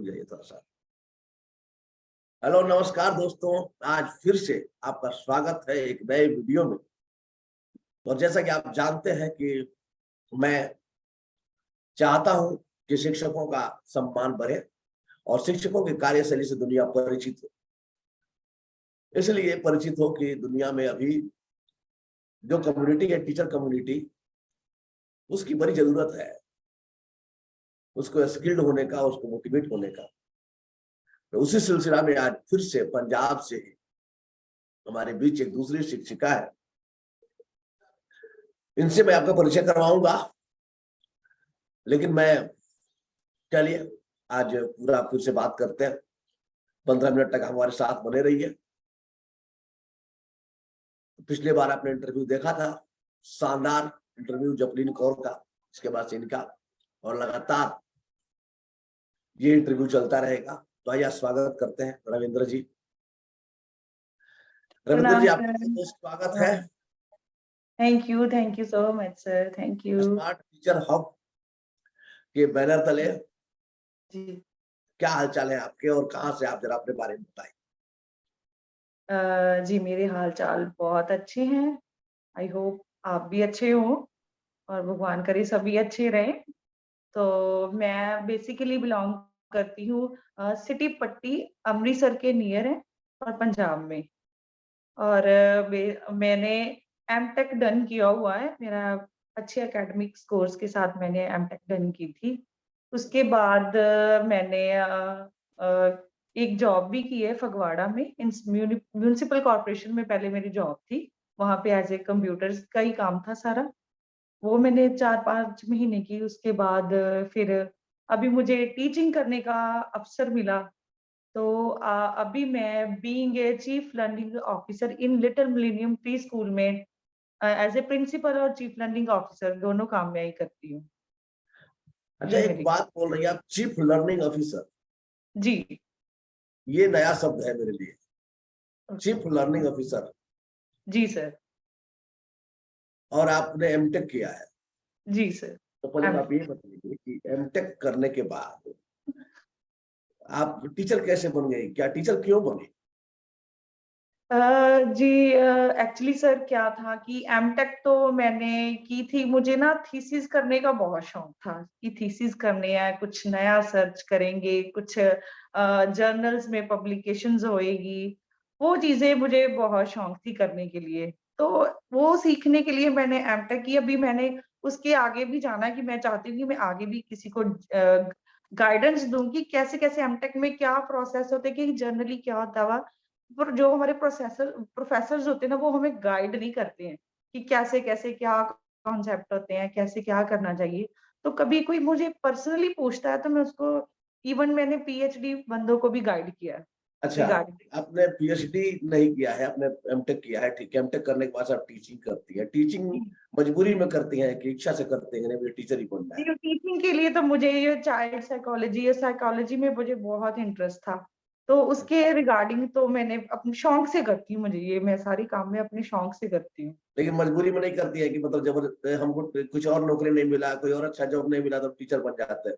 जाइए थोड़ा सा। हेलो नमस्कार दोस्तों, आज फिर से आपका स्वागत है एक नए वीडियो में। और जैसा कि आप जानते हैं कि मैं चाहता हूं कि शिक्षकों का सम्मान बढ़े और शिक्षकों की कार्यशैली से दुनिया परिचित हो। इसलिए परिचित हो कि दुनिया में अभी जो कम्युनिटी है, टीचर कम्युनिटी, उसकी बड़ी जरूरत है, उसको स्किल्ड होने का, उसको मोटिवेट होने का। तो उसी सिलसिला में आज फिर से पंजाब से हमारे बीच एक दूसरी शिक्षिका है, इनसे मैं आपका परिचय करवाऊंगा। लेकिन मैं चलिए आज पूरा फिर से बात करते हैं। 15 मिनट तक हमारे साथ बने रहिए। पिछले बार आपने इंटरव्यू देखा था, शानदार इंटरव्यू जपलीन कौर का, इसके बाद से इनका, और लगातार ये इंटरव्यू चलता रहेगा। तो आइए स्वागत करते हैं रविंद्र जी। रविंद्र जी, आपका स्वागत है। Thank you so much sir, thank you. Smart teacher hub के बैनर तले जी क्या हालचाल है आपके और कहाँ से आप जरा अपने बारे में बताइए। जी मेरे हाल चाल बहुत अच्छे हैं। आई होप आप भी अच्छे हो और भगवान करे सभी अच्छे रहें। तो मैं बेसिकली बिलोंग करती हूँ सिटी पट्टी, अमृतसर के नियर है और पंजाब में। और मैंने एमटेक डन किया हुआ है। मेरा अच्छे एकेडमिक स्कोर्स के साथ मैंने एमटेक डन की थी। उसके बाद मैंने एक जॉब भी की है फगवाड़ा में, म्यूनिसिपल कॉर्पोरेशन में पहले मेरी जॉब थी। वहाँ पे एज ए कंप्यूटर्स का ही काम था सारा। वो मैंने 4-5 महीने की। उसके बाद फिर अभी मुझे टीचिंग करने का अवसर मिला। तो अभी मैं being a chief learning officer in little millennium pre school में एज ए प्रिंसिपल और चीफ लर्निंग ऑफिसर दोनों काम मैं ही करती हूँ। अच्छा, ये एक मेरी बात बोल रही है आप, चीफ लर्निंग ऑफिसर, जी। ये नया शब्द है मेरे लिए। ओके। चीफ लर्निंग ऑफिसर, जी सर। और आपने एमटेक किया है। जी सर। तो पहले तो एम आप ये बताइए कि एमटेक करने के बाद आप टीचर कैसे बन गई, क्या टीचर क्यों बने? जी एक्चुअली सर क्या था कि एमटेक तो मैंने की थी। मुझे ना थीसिस करने का बहुत शौक था कि थीसिस करने हैं, कुछ नया सर्च करेंगे, कुछ जर्नल्स में पब्लिकेशंस होएगी। वो चीजें मुझे बहुत शौक थी करने के लिए। तो वो सीखने के लिए मैंने एमटेक की। अभी मैंने उसके आगे भी जाना है कि मैं चाहती हूँ कि मैं आगे भी किसी को गाइडेंस दूं कि कैसे कैसे एमटेक में क्या प्रोसेस होते हैं, कि जनरली क्या होता है। पर जो हमारे प्रोफेसर्स होते हैं ना, वो हमें गाइड नहीं करते हैं कि कैसे कैसे क्या कॉन्सेप्ट होते हैं, कैसे क्या करना चाहिए। तो कभी कोई मुझे पर्सनली पूछता है तो मैं उसको, इवन मैंने पीएचडी बंदों को भी गाइड किया अच्छा, रिगार्डिंग। आपने पीएचडी नहीं किया है, आपने एमटेक किया है, ठीक है। एमटेक करने के बाद आप टीचिंग करती है। टीचिंग मजबूरी में करती हैं कि इच्छा से करते हैं, मुझे टीचर ही बनना है? टीचिंग के लिए तो मुझे ये चाइल्ड साइकोलॉजी या साइकोलॉजी में मुझे बहुत इंटरेस्ट था। तो उसके रिगार्डिंग तो मैंने अपने शौक से करती हूँ। मुझे ये मैं सारी काम में अपने शौक से करती हूँ। लेकिन मजबूरी में नहीं करती है कि मतलब जबरदस्त हमको कुछ और नौकरी नहीं मिला, कोई और अच्छा जॉब नहीं मिला तो टीचर बन जाते हैं?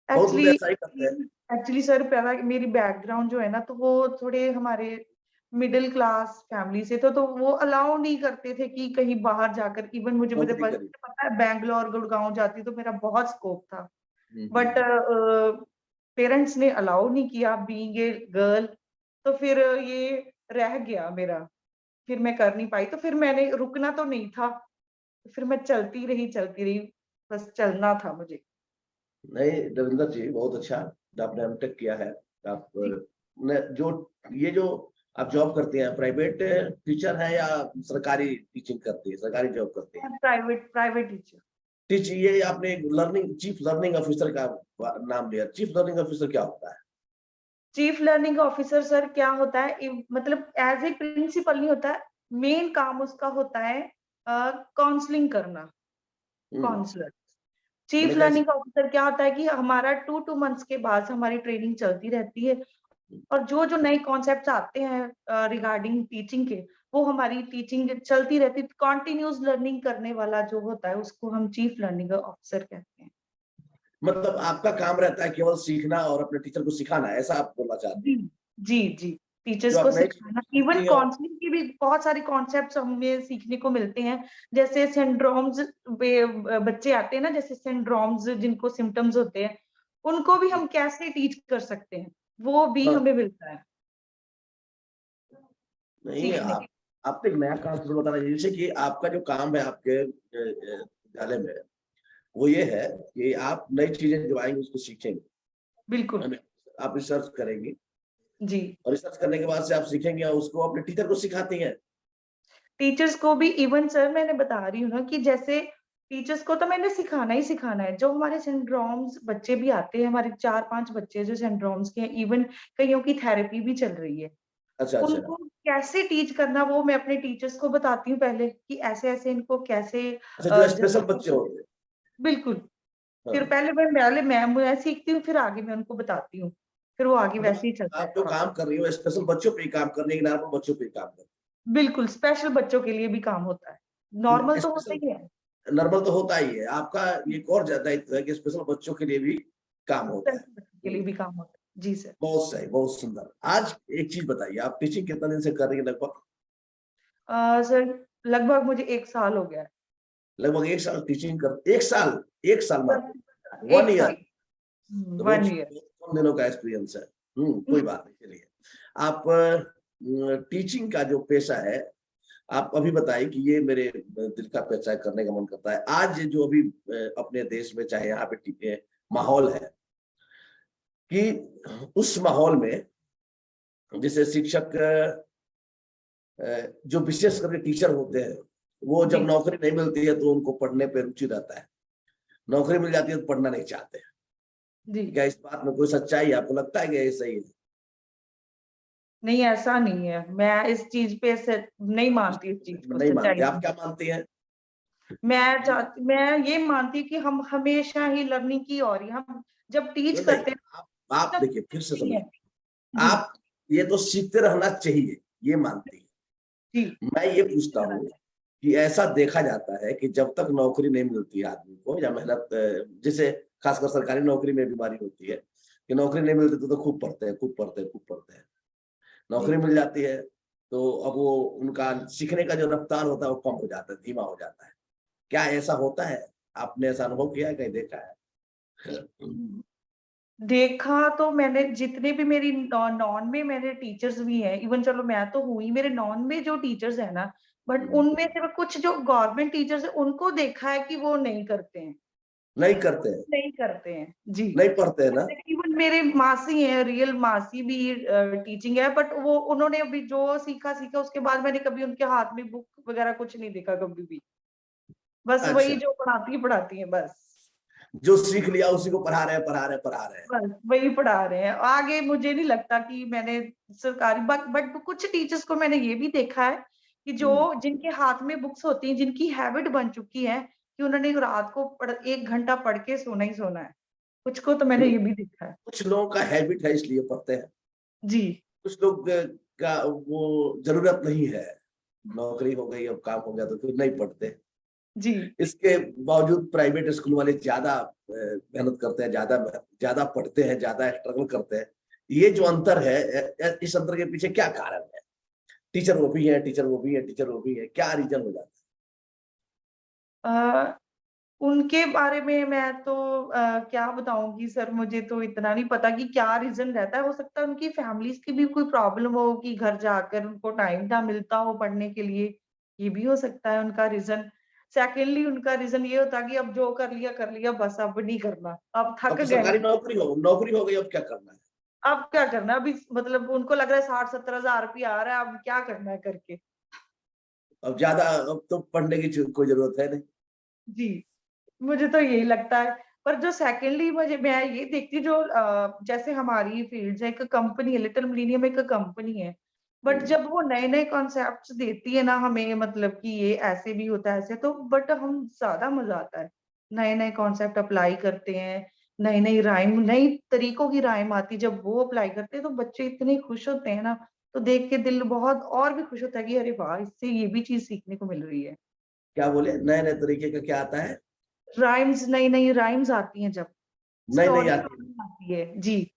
बहुत लोग एक्चुअली ऐसा ही करते हैं। एक्चुअली सर पहला मेरी बैकग्राउंड जो है ना, तो वो थोड़े हमारे मिडिल क्लास फैमिली से तो वो अलाउ नहीं करते थे कि कहीं बाहर जाकर। इवन मुझे मुझे नौकरी करी। पता है बैंगलोर गुड़गांव जाती तो मेरा बहुत स्कोप था। But hmm. पेरेंट्स ने अलाउ नहीं किया बीइंग ए गर्ल। तो फिर ये रह गया मेरा। फिर मैं कर नहीं पाई। तो फिर मैंने रुकना तो नहीं था। फिर मैं चलती रही। बस चलना था मुझे। नहीं रविंदर जी, बहुत अच्छा, आपने एमटेक किया है। आप ने जो ये जो आप जॉब करती हैं, प्राइवेट टीचर है या सरकारी टीचिंग करती है, सरकारी जॉब करती है? Private private teacher. टीच ये आपने लर्निंग चीफ लर्निंग ऑफिसर का नाम लिया। चीफ लर्निंग ऑफिसर क्या होता है? चीफ लर्निंग ऑफिसर सर क्या होता है, मतलब एज ए प्रिंसिपल नहीं होता है। मेन काम उसका होता है काउंसलिंग करना, हम्म। काउंसलर। चीफ मैंने कैसे? लर्निंग ऑफिसर क्या होता है कि हमारा 2 मंथ्स के बाद हमारी ट्रेनिंग चलती रहती है। और जो जो नए कॉन्सेप्ट्स आते हैं रिगार्डिंग टीचिंग के, वो हमारी टीचिंग चलती रहती है। कंटिन्यूअस लर्निंग करने वाला जो होता है उसको हम चीफ लर्निंग ऑफिसर कहते हैं। मतलब आपका काम रहता है केवल सीखना और अपने टीचर को सिखाना, ऐसा आप बोलना चाहते हैं? जी, जी। टीचर्स जो को आप नई चीजें सिखाना, इवन सीखती हो। काउंसलिंग की भी बहुत सारे कॉन्सेप्ट्स हमें सीखने को मिलते हैं। जैसे सिंड्रोम्स बच्चे आते हैं ना, जैसे सिंड्रोम्स जिनको सिम्पटम्स होते हैं, उनको भी हम कैसे टीच कर सकते हैं, वो भी हाँ, हमें मिलता है नहीं सीखने के। आप तो एक नया काम शुरू बताना चाहिए, जैसे कि आपका जो काम है आपके विद्यालय में, वो ये है कि आप नई चीजें जो आएंगी उसको सीखेंगे, बिल्कुल, है ना? आप रिसर्च करेंगी जी। और रिसर्च करने के बाद से आप सीखेंगे और उसको अपने टीचर को सिखाती हैं। टीचर्स को भी इवन सर मैंने बता रही हूँ ना कि जैसे टीचर्स को तो मैंने सिखाना ही सिखाना है। जो हमारे सिंड्रोम्स बच्चे भी आते हैं, हमारे 4-5 बच्चे जो सिंड्रोम्स के हैं, इवन कईयों की थेरेपी भी चल रही है। अच्छा अच्छा। उनको कैसे टीच करना वो मैं अपने टीचर्स को बताती हूँ पहले कि ऐसे-ऐसे इनको कैसे अच्छा, जो जैसे स्पेशल बच्चे होते हैं। बिल्कुल। फिर हाँ, पहले मैं सीखती हूँ, फिर आगे मैं उनको बताती हूँ। फिर वो आगे मतलब वैसे ही चलता है आप जो प्रोसेस। काम कर रही हो स्पेशल बच्चों पे ही काम कर रही है, नॉर्मल बच्चों पे ही काम कर बिल्कुल, स्पेशल बच्चों के लिए भी काम होता है। रही नॉर्मल है। तो होता स्पेशल ही है। नॉर्मल तो होता ही है, आपका ये एक और दायित्व है कि स्पेशल बच्चों के लिए भी काम होता है। स्पेशल बच्चों के लिए भी काम होता है। जी सर। बहुत सही, बहुत सुंदर। आज एक चीज बताइए, आप टीचिंग कितना दिन से कर रही है लगभग? सर लगभग मुझे 1 साल हो गया है। लगभग 1 साल टीचिंग कर, 1 साल, 1 साल मात्र, 1 वन साल, ईयर तो बहुत 1 ईयर। बहुत कम दिनों का एक्सपीरियंस है। कोई बात नहीं, चलिए। आप टीचिंग का जो पेशा है, आप अभी बताइए कि ये मेरे दिल का पेशा करने का मन करता है। आज जो अभी अपने देश में चाहे यहाँ पे माहौल है कि उस माहौल में जैसे शिक्षक जो विशेष करके टीचर होते हैं, वो जब जी, नौकरी नहीं मिलती है तो उनको पढ़ने पे रुचि रहता है, नौकरी मिल जाती है तो पढ़ना नहीं चाहते। जी। क्या इस बात में कोई सच्चाई है? आपको लगता है कि ये सही है? नहीं ऐसा नहीं है। मैं इस चीज़ पे से नहीं मानती इस चीज़ को नहीं सच्चाई मानते, आप में। क्या मानती हैं? मैं ये मानती हूँ कि हम हमेशा ही लर्निंग की ओर ही हम जब टीच नहीं, करते हैं आप तब देखिए फिर से नहीं समझिए, है। जी, आप ये तो सीखते रहना चाहिए, ये मानती जी। है। मैं ये पूछता हूँ कि ऐसा देखा जाता है कि जब तक नौकरी नहीं मिलती है आदमी को या मेहनत जैसे खासकर सरकारी नौकरी में बीमारी होती है कि नौकरी नहीं मिलती तो खूब पढ़ते हैं, खूब पढ़ते हैं, खूब पढ़ते हैं। नौकरी जी। मिल जाती है तो अब वो उनका सीखने का जो रफ्तार होता है वो कम हो जाता है, धीमा हो जाता है। क्या ऐसा होता है? आपने ऐसा अनुभव किया है, कहीं देखा है? देखा तो मैंने जितने भी मेरी नॉन में मेरे टीचर्स भी हैं, इवन चलो मैं तो हूँ ही, मेरे नॉन में जो टीचर्स हैं ना, बट उनमें से मैं कुछ जो गवर्नमेंट टीचर्स हैं, उनको देखा है कि वो नहीं करते हैं। नहीं करते हैं, नहीं करते हैं, जी। नहीं पढ़ते हैं ना? इवन मेरे मासी हैं, रियल मासी भी टीचिंग है, बट वो उन्होंने अभी जो सीखा उसके बाद मैंने कभी उनके हाथ में बुक वगैरह कुछ नहीं देखा कभी भी। बस वही अच्छा, जो पढ़ाती हैं बस। जो सीख लिया उसी को पढ़ा रहे हैं, पढ़ा रहे हैं, पढ़ा रहे हैं। बस वही पढ़ा रहे हैं। आगे मुझे नहीं लगता कि मैंने सरकारी बट कुछ टीचर्स को मैंने ये भी देखा है कि जो हुँ। जिनके हाथ में बुक्स होती हैं, जिनकी हैबिट बन चुकी है कि उन्होंने रात को 1 घंटा पढ़ के सोना ही सोना है। कुछ को तो मैंने नहीं, ये भी देखा है। कुछ लोगों का हैबिट है इसलिए पढ़ते हैं, जी, कुछ लोग का वो ज़रूरत नहीं है, नौकरी हो गई, अब काम हो गया तो फिर नहीं पढ़ते। जी। इसके बावजूद प्राइवेट स्कूल वाले ज़्यादा मेहनत करते हैं, ज़्यादा पढ़ते हैं, ज़्यादा स्ट्रगल करते हैं। ये जो अंतर है इस अंतर के पीछे क्या कारण है? टीचर वो भी है, टीचर वो भी है, टीचर वो भी है, क्या रीज़न हो जाता अ, उनके बारे में मैं तो क्या बताऊँगी सर, मुझे तो इतना नहीं पता कि क्या रीज़न रहता है। हो सकता है उनकी फैमिलीज़ की भी कोई प्रॉब्लम हो कि घर जाकर उनको टाइम ना मिलता हो पढ़ने के लिए, ये भी हो सकता है उनका रीज़न। सेकंडली उनका रीज़न ये होता है कि अब जो कर लिया बस अब नहीं करना, अब है? थक अब तो गए सरकारी हैं। नौकरी हो गई, अब क्या करना है? अब क्या करना है? अभी मतलब उनको लग रहा है 60-70 हज़ार रुपया आ रहा है, अब क्या करना है करके? अब तो पढ़ने की कोई ज़रूरत है नहीं। जी। मुझे तो यही लगता है। पर जो सेकंडली मुझे मैं ये देखती हूँ जो जैसे हमारी फ़ील्ड्स है, एक कंपनी है, लिटिल मिलेनियम एक कंपनी है। बट हुँ। जब वो नए-नए कॉन्सेप्ट्स देती है ना हमें, मतलब कि ये ऐसे भी होता है ऐसे, तो बट हम ज़्यादा मज़ा आता है। नए-नए कॉन्सेप्ट अप्लाई करते हैं, नई-नई राइम, नई तरीकों की राइम आती है, जब वो अप्लाई करते हैं तो बच्चे इतने खुश होते हैं ना, तो देख के दिल बहुत और भी खुश होता है कि अरे वाह! इससे ये भी चीज़ सीखने को मिल रही है। क्या बोले? नए-नए तरीके का क्या आता है? राइम्स, नई-नई राइम्स आती हैं जब। नई नई स्टोरी आती है। आती है जी।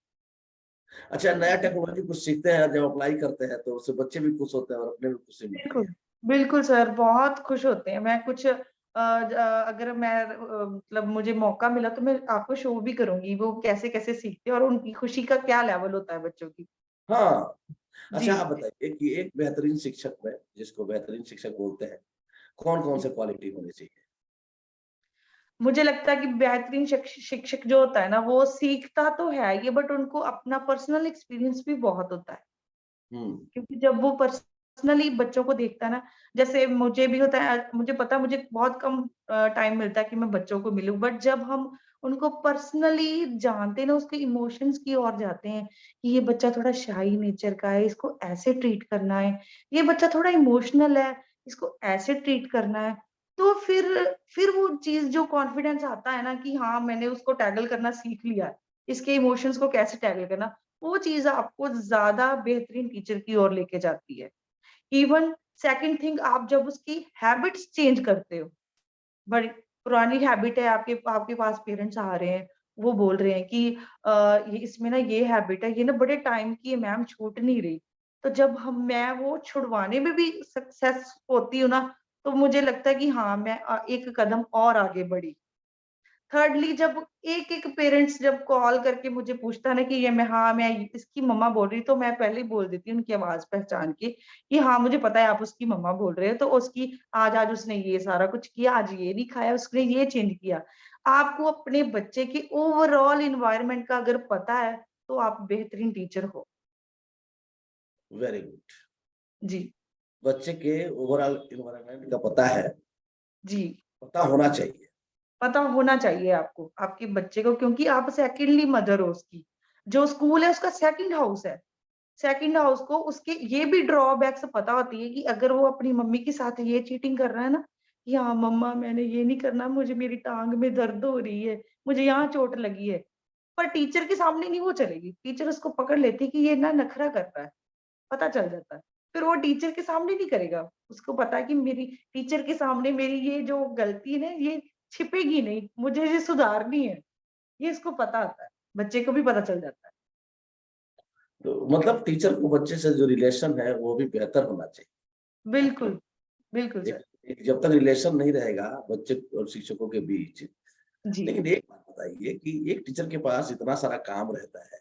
अच्छा, नया टेक्नोलॉजी कुछ सीखते हैं, जब अप्लाई करते हैं तो उससे बच्चे भी खुश होते हैं और अपने भी खुशी मिलती बिल्कुल, है। बिल्कुल सर, बहुत खुश होते हैं। मैं कुछ अगर मैं मतलब मुझे मौका मिला तो मैं आपको शो भी करूँगी, वो कैसे-कैसे सीखते हैं और उनकी खुशी का क्या लेवल होता है बच्चों की। हाँ। जी, अच्छा, आप बताइए कि एक बेहतरीन शिक्षक में, जिसको बेहतरीन शिक्षक बोलते हैं, कौन कौन जी। से क्वालिटी होनी चाहिए? मुझे लगता है कि बेहतरीन शिक्षक जो होता है ना, वो सीखता तो है ये, बट उनको अपना पर्सनल एक्सपीरियंस भी बहुत होता है। हम्म। क्योंकि जब वो पर्सनली बच्चों को देखता है ना, जैसे मुझे भी होता है, मुझे पता है मुझे बहुत कम टाइम मिलता है कि मैं बच्चों को मिलूं, बट जब हम उनको पर्सनली जानते हैं ना, उसके इमोशंस की ओर जाते हैं कि ये बच्चा थोड़ा शाई नेचर का है, इसको ऐसे ट्रीट करना है, ये बच्चा थोड़ा इमोशनल है, इसको ऐसे ट्रीट करना है, तो फिर वो चीज जो कॉन्फिडेंस आता है ना कि हाँ मैंने उसको टैकल करना सीख लिया, इसके इमोशंस को कैसे टैकल करना, वो चीज़ आपको ज़्यादा बेहतरीन टीचर की ओर लेके जाती है। इवन सेकंड थिंग, आप जब उसकी हैबिट्स चेंज करते हो, बड़ी पुरानी हैबिट है, आपके आपके पास पेरेंट्स आ रहे हैं, वो बोल रहे हैं कि ये इसमें ना ये हैबिट है, ये ना बड़े टाइम की है मैम, छूट नहीं रही। तो जब हम मैं वो छुड़वाने में भी सक्सेस होती हूँ ना, तो मुझे लगता है कि हाँ, मैं एक कदम और आगे बढ़ी। थर्डली, जब एक-एक पेरेंट्स जब कॉल करके मुझे पूछता है ना कि ये मैं इसकी मम्मा बोल रही, तो मैं पहले ही बोल देती हूँ उनकी आवाज़ पहचान के कि हाँ, मुझे पता है आप उसकी मम्मा बोल रहे हो, तो उसकी आज उसने ये सारा कुछ किया, आज ये नहीं खाया, उसने ये चेंज किया। आपको अपने बच्चे के ओवरऑल एनवायरनमेंट का अगर पता है, तो आप बेहतरीन टीचर हो। Very good. जी, बच्चे के ओवरऑल इन्वायरमेंट का पता है, जी। पता होना चाहिए। पता होना चाहिए आपको, आपके बच्चे को, क्योंकि आप सेकंडली मदर हो उसकी। जो स्कूल है उसका सेकंड हाउस है। सेकंड हाउस को उसके ये भी ड्रॉबैक्स पता होती है कि अगर वो अपनी मम्मी के साथ ये चीटिंग कर रहा है ना, कि हाँ मम्मा मैंने ये नहीं करना, मुझे मेरी टांग में दर्द हो रही है, मुझे यहाँ चोट लगी है। पर टीचर के सामने नहीं वो चलेगी। टीचर उसको पकड़ लेती है कि ये ना नखरा कर रहा है, पता चल जाता है। फिर वो टीचर के सामने नहीं करेगा। उसको पता है कि मेरी टीचर के सामने मेरी ये जो गलती है ना, ये छिपेगी नहीं, मुझे ये सुधारनी है। ये इसको पता होता है। बच्चे को भी पता चल जाता है। तो मतलब टीचर को बच्चे से जो रिलेशन है वो भी बेहतर होना चाहिए। बिल्कुल, बिल्कुल एक, सर। एक जब तक रिलेशन नहीं रहेगा बच्चे और शिक्षकों के बीच। जी, लेकिन एक बात बताइए कि एक टीचर के पास इतना सारा काम रहता है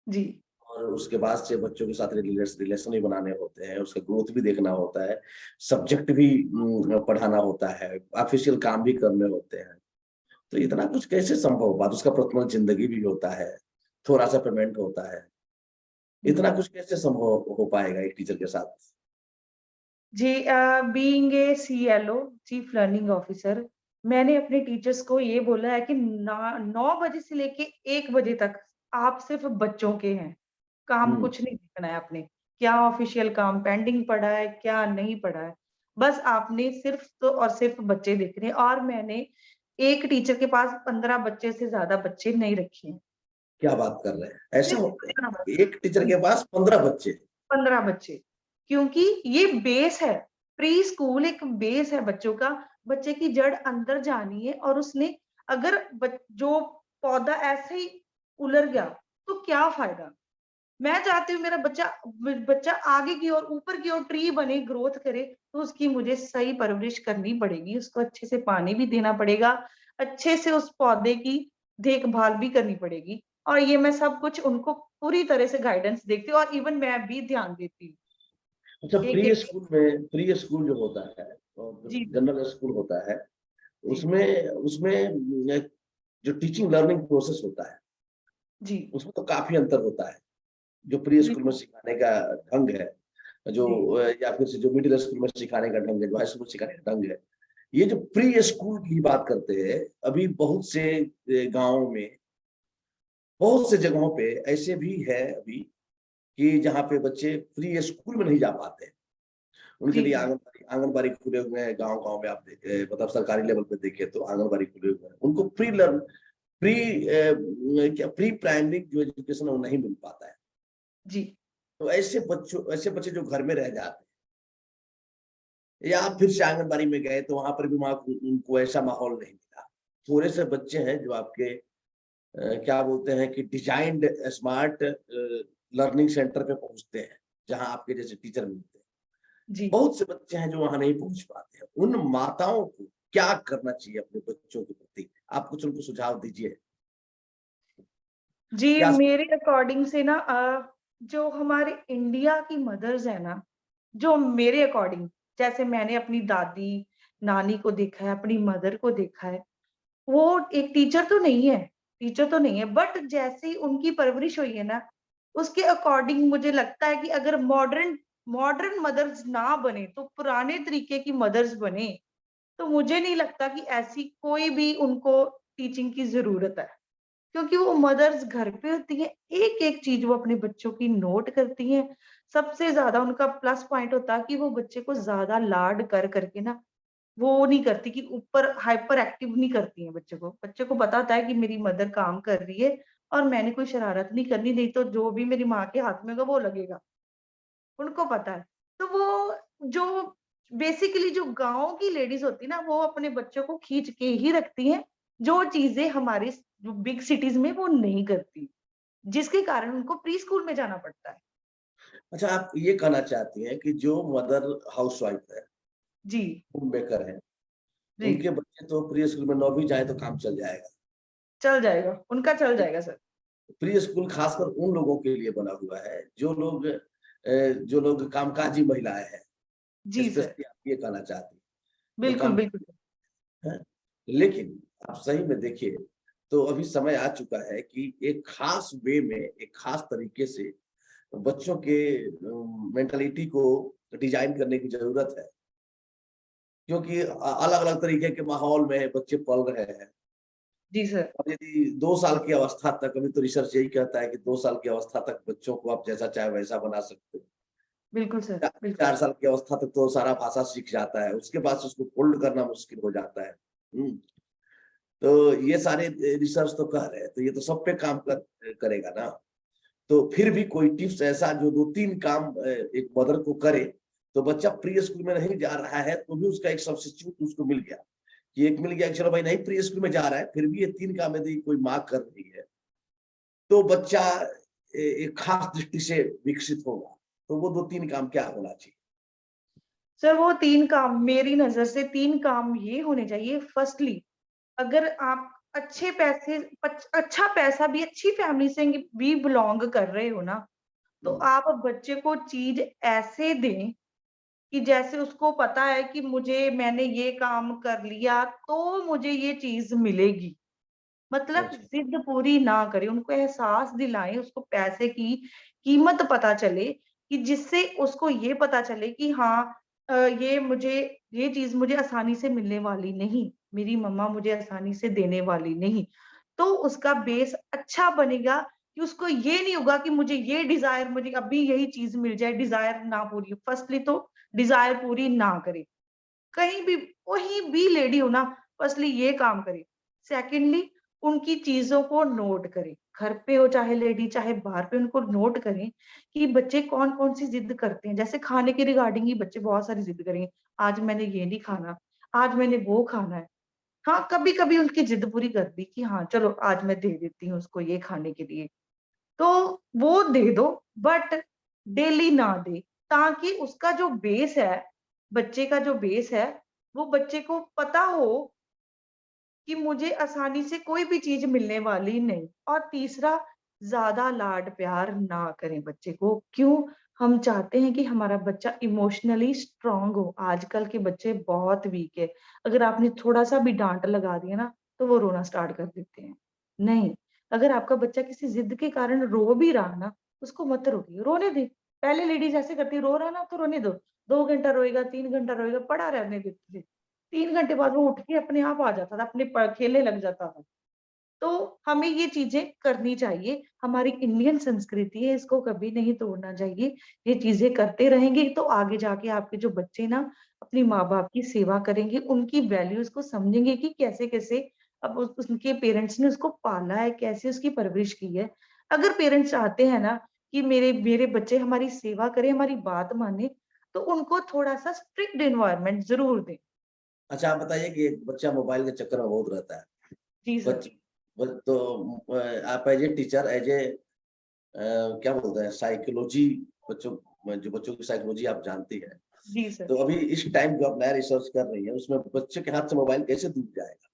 जी। और उसके बाद से बच्चों के साथ रिलेशन भी बनाने होते हैं, उसका ग्रोथ भी देखना होता है, सब्जेक्ट भी पढ़ाना होता है, ऑफिशियल काम भी करने होते हैं। तो इतना कुछ कैसे संभव हुआ? उसका पर्सनल जिंदगी भी होता है, थोड़ा सा पेमेंट होता है। इतना कुछ कैसे संभव हो पाएगा एक टीचर के साथ? जी, being a CLO, chief learning officer, मैंने अपने टीचर्स को ये बोला है कि ना 9 बजे से लेके 1 बजे तक आप सिर्फ बच्चों के हैं। काम हुँ, कुछ नहीं देखना है आपने। क्या ऑफिशियल काम पेंडिंग पड़ा है, क्या नहीं पड़ा है। बस आपने सिर्फ तो और सिर्फ बच्चे देखने हैं, और मैंने एक टीचर के पास 15 बच्चे से ज़्यादा बच्चे नहीं रखे हैं। क्या बात कर रहे हैं? ऐसा सिर्फ होता 15 है? बच्चे। एक टीचर जी। के पास 15 बच्चे। 15 बच्चे, क्योंकि ये बेस है। प्री स्कूल एक बेस है बच्चों का। बच्चे की जड़ अंदर जानी है, और उसने अगर जो पौधा ऐसे ही उलर गया तो क्या फायदा। मैं चाहती हूँ मेरा बच्चा बच्चा आगे की ओर, ऊपर की ओर ट्री बने, ग्रोथ करे, तो उसकी मुझे सही परवरिश करनी पड़ेगी, उसको अच्छे से पानी भी देना पड़ेगा, अच्छे से उस पौधे की देखभाल भी करनी पड़ेगी, और ये मैं सब कुछ उनको पूरी तरह से गाइडेंस देती हूँ, और इवन मैं भी ध्यान देती हूँ। अच्छा, एक-एक प्री स्कूल जो होता है और जो जी, जनरल स्कूल होता है, जी, उसमें उसमें जो टीचिंग लर्निंग प्रोसेस होता है, जी, उसमें तो काफ़ी अंतर होता है। जो प्री स्कूल में बिल्कुल, सिखाने का ढंग है, जो जी, या फिर से जो मिडिल स्कूल में सिखाने का ढंग है, जो हाई स्कूल में सिखाने का ढंग है। ये जो प्री स्कूल की बात करते हैं, अभी बहुत से गाँव में, बहुत से जगहों पे ऐसे भी है अभी कि जहाँ पे बच्चे प्री स्कूल में नहीं जा पाते हैं। उनके जी, लिए जी, आंगनबाड़ी खुले हुए हैं, गाँव-गाँव में आप देखें, मतलब सरकारी लेवल पे देखें तो आंगनबाड़ी खुले हुए हैं। उनको प्री प्राइमरी जो एजुकेशन है वो नहीं मिल पाता है। जी, तो ऐसे बच्चे जो घर में रह जाते हैं या आप फिर से आंगनबाड़ी में गए तो वहाँ पर भी उनको ऐसा माहौल नहीं मिला। थोड़े से बच्चे हैं जो आपके क्या बोलते हैं कि डिजाइन्ड स्मार्ट लर्निंग सेंटर पे पहुंचते हैं, जहां आपके जैसे टीचर मिलते हैं। जी। बहुत से बच्चे हैं जो वहां नहीं पहुंच पाते हैं। उन माताओं को क्या करना चाहिए अपने बच्चों के प्रति? आप कुछ उनको सुझाव दीजिए। जी, क्या? मेरे अकॉर्डिंग से ना जो हमारे इंडिया की मदर्स है ना, जो मेरे अकॉर्डिंग, जैसे मैंने अपनी दादी, नानी को देखा है, अपनी मदर को देखा है, वो एक टीचर तो नहीं है, बट जैसे ही उनकी परवरिश हुई है ना, उसके अकॉर्डिंग मुझे लगता है कि अगर मॉडर्न मॉडर्न मदर्स ना बने, तो पुराने तरीके की मदर्स बने, तो मुझे नहीं लगता कि ऐसी कोई भी उनको टीचिंग की ज़रूरत है। क्योंकि वो मदर्स घर पे होती हैं, एक-एक चीज़ वो अपने बच्चों की नोट करती हैं। सबसे ज़्यादा उनका प्लस पॉइंट होता है कि वो बच्चे को ज़्यादा लाड कर के ना, वो नहीं करती कि ऊपर हाइपर एक्टिव नहीं करती हैं बच्चे को। बच्चे को पता होता है कि मेरी मदर काम कर रही है और मैंने कोई शरारत नहीं करनी, नहीं तो जो भी मेरी माँ के हाथ में होगा वो लगेगा। उनको पता है। तो वो जो बेसिकली जो गाँव की लेडीज़ होती है ना, वो अपने बच्चों को खींच के ही रखती हैं, जो चीज़ें हमारी जो बिग सिटीज़ में वो नहीं करती, जिसके कारण उनको प्री-स्कूल में जाना पड़ता है। अच्छा, आप ये कहना चाहती हैं कि जो मदर हाउसवाइफ है, जी, होम मेकर है, जी, उनके बच्चे तो प्री स्कूल में 9वीं जाए तो काम चल जाएगा। चल जाएगा, उनका चल जाएगा सर। प्री स्कूल खासकर उन लोगों के लिए बना हुआ है जो लोग कामकाजी महिलाएं हैं, जी सर, स्पेशली आप ये कहना चाहती हैं, जो बिल्कुल, काम बिल्कुल। हैं। लेकिन आप सही में देखिए, तो अभी समय आ चुका है कि एक खास वे में, एक खास तरीके से बच्चों के मेंटालिटी को डिजाइन करने की जरूरत है, क्योंकि अलग-अलग तरीके के माहौल में बच्चे पल रहे हैं। जी सर, अब यदि 2 साल की अवस्था तक, अभी तो रिसर्च यही कहता है कि 2 साल की अवस्था तक बच्चों को आप जैसा चाहे वैसा बना सकते हो। बिल्कुल सर, चा बिल्कुल। 4 साल की अवस्था तक तो सारा भाषा सीख जाता है, उसके बाद से उसको होल्ड करना मुश्किल हो जाता है। हुँ, तो ये सारे रिसर्च तो कह रहे हैं, तो ये तो सब पे काम करेगा ना। तो फिर भी कोई टिप्स ऐसा जो 2-3 काम एक मदर को करे, तो बच्चा प्री स्कूल में नहीं जा रहा है, तो भी उसका एक सब्स्टिट्यूट उसको मिल गया। कि एक मिल गया कि चलो भाई नहीं प्री स्कूल में जा रहा है, फिर भी ये 3 काम यदि कोई माँ कर रही है, तो बच्चा एक खास दृष्टि से विकसित होगा। तो वो 2-3 काम क्या होना चाहिए? सर वो 3 काम मेरी नज़र से 3 काम ये होने चाहिए। फर्स्टली, अगर आप अच्छा पैसा भी अच्छी फैमिली से भी बिलॉन्ग कर रहे हो ना, तो हुँ, आप बच्चे को चीज़ ऐसे दें कि जैसे उसको पता है कि मैंने ये काम कर लिया तो मुझे ये चीज़ मिलेगी। मतलब अच्छा, ज़िद पूरी ना करें, उनको एहसास दिलाएँ, उसको पैसे की कीमत पता चले कि जिससे उसको ये पता चले कि हाँ, ये चीज़ मुझे आसानी से मिलने वाली नहीं, मेरी मम्मा मुझे आसानी से देने वाली नहीं। तो उसका बेस अच्छा बनेगा कि उसको ये नहीं होगा कि मुझे अभी यही चीज़ मिल जाए, डिज़ायर ना पूरी हो। फर्स्टली तो डिज़ायर पूरी ना करें। कोई भी लेडी हो ना, फर्स्टली ये काम करे। सेकंडली, उनकी चीज़ों को नोट करें। घर पे हो चाहे लेडी, चाहे बाहर पे, उनको नोट करें कि बच्चे कौन-कौन सी ज़िद करते हैं। जैसे खाने के रिगार्डिंग ही बच्चे बहुत सारी ज़िद करेंगे। आज मैंने ये नहीं खाना, आज मैंने वो खाना है। हाँ, कभी-कभी उनकी ज़िद पूरी कर दी कि हाँ, चलो आज मैं दे देती हूँ उसको ये खाने के लिए। तो वो दे दो, बट डेली ना दें, ताकि उसका जो बेस है, बच्चे का जो बेस है, वो बच्चे को पता हो कि मुझे आसानी से कोई भी चीज़ मिलने वाली नहीं। और तीसरा, ज़्यादा लाड-प्यार ना करें बच्चे को। क्यों? हम चाहते हैं कि हमारा बच्चा इमोशनली स्ट्रॉन्ग हो। आजकल के बच्चे बहुत वीक है। अगर आपने थोड़ा-सा भी डाँट लगा दिया ना, तो वो रोना स्टार्ट कर देते हैं। नहीं, अगर आपका बच्चा किसी ज़िद के कारण रो भी रहा ना, उसको मत रोकिए, रोने दें। पहले लेडीज़ ऐसे करती, रो रहा ना तो रोने दो। 2 घंटा रोएगा, 3 घंटा रोएगा, पड़ा रहने देते थे। 3 घंटे बाद वो उठ के अपने आप आ जाता था, अपने प खेलने लग जाता था। तो हमें ये चीज़ें करनी चाहिए, हमारी इंडियन संस्कृति है, इसको कभी नहीं तोड़ना चाहिए। ये चीज़ें करते रहेंगे तो आगे जाके आपके जो बच्चे ना अपने माँ-बाप की सेवा करेंगे, उनकी वैल्यूज़ को समझेंगे कि कैसे-कैसे अब उस उनके पेरेंट्स ने उसको पाला है, कैसे उसकी परवरिश की है। अगर पेरेंट्स चाहते हैं ना कि मेरे मेरे बच्चे हमारी सेवा करें, हमारी बात मानें, तो उनको थोड़ा-सा स्ट्रिक्ट एनवायरनमेंट ज़रूर दें। अच्छा आप बताइए कि एक बच्चा मोबाइल के चक्कर में बहुत रहता है। जी सर। बच तो आप as a teacher, as a क्या बोलते हैं, साइकोलॉजी, बच्चों जो बच्चों की साइकोलॉजी आप जानती है, जी सर। तो अभी इस टाइम जो आप नया रिसर्च कर रही है, उसमें बच्चे के हाथ से मोबाइल कैसे दूर जाएगा?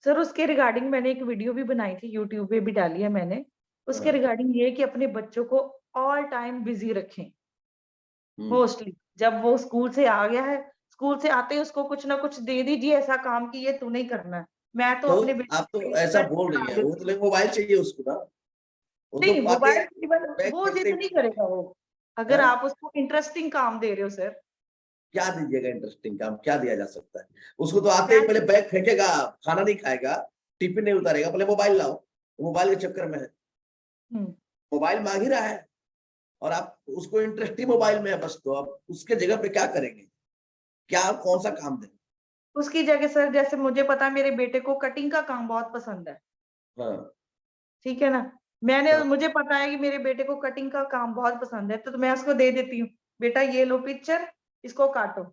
सर उसके रिगार्डिंग मैंने एक वीडियो भी बनाई थी, यूट्यूब पे भी डाली है मैंने। उसके हाँ, रिगार्डिंग ये है कि अपने बच्चों को ऑल टाइम बिज़ी रखें। हम्म। मोस्टली जब वो स्कूल से आ गया है, स्कूल से आते ही उसको कुछ ना कुछ दे दीजिए ऐसा काम कि ये तूने ही करना है। मैं तो तो अपने बेटे आप को तो ऐसा रिक्वेस्ट बोल रही करा है, वो तो देती हूँ। लेकिन मोबाइल चाहिए उसको ना, वो तो नहीं, आते मोबाइल केवल बैग वो फेंकते ज़िद ही नहीं मोबाइल। करेगा वो, अगर हाँ? आप उसको इंटरेस्टिंग काम दे रहे हो सर। क्या दीजिएगा इंटरेस्टिंग काम, क्या दिया जा सकता है? उसको तो आते ही मैं पहले बैग फेंकेगा, खाना नहीं खाएगा, टिफिन नहीं उतारेगा, पहले मोबाइल लाओ। मोबाइल के चक्कर में है, हुँ, मोबाइल मांग ही रहा है, और आप उसको इंटरेस्ट ही मोबाइल में है बस, तो आप उसके जगह पे क्या करेंगे? क्या कौन सा काम दें? उसकी जगह सर जैसे मुझे पता है मेरे बेटे को कटिंग का काम बहुत पसंद है। हाँ, ठीक है ना? मैंने हाँ, मुझे पता है कि मेरे बेटे को कटिंग का काम बहुत पसंद है, तो मैं उसको दे देती हूँ, बेटा ये लो पिक्चर, इसको काटो।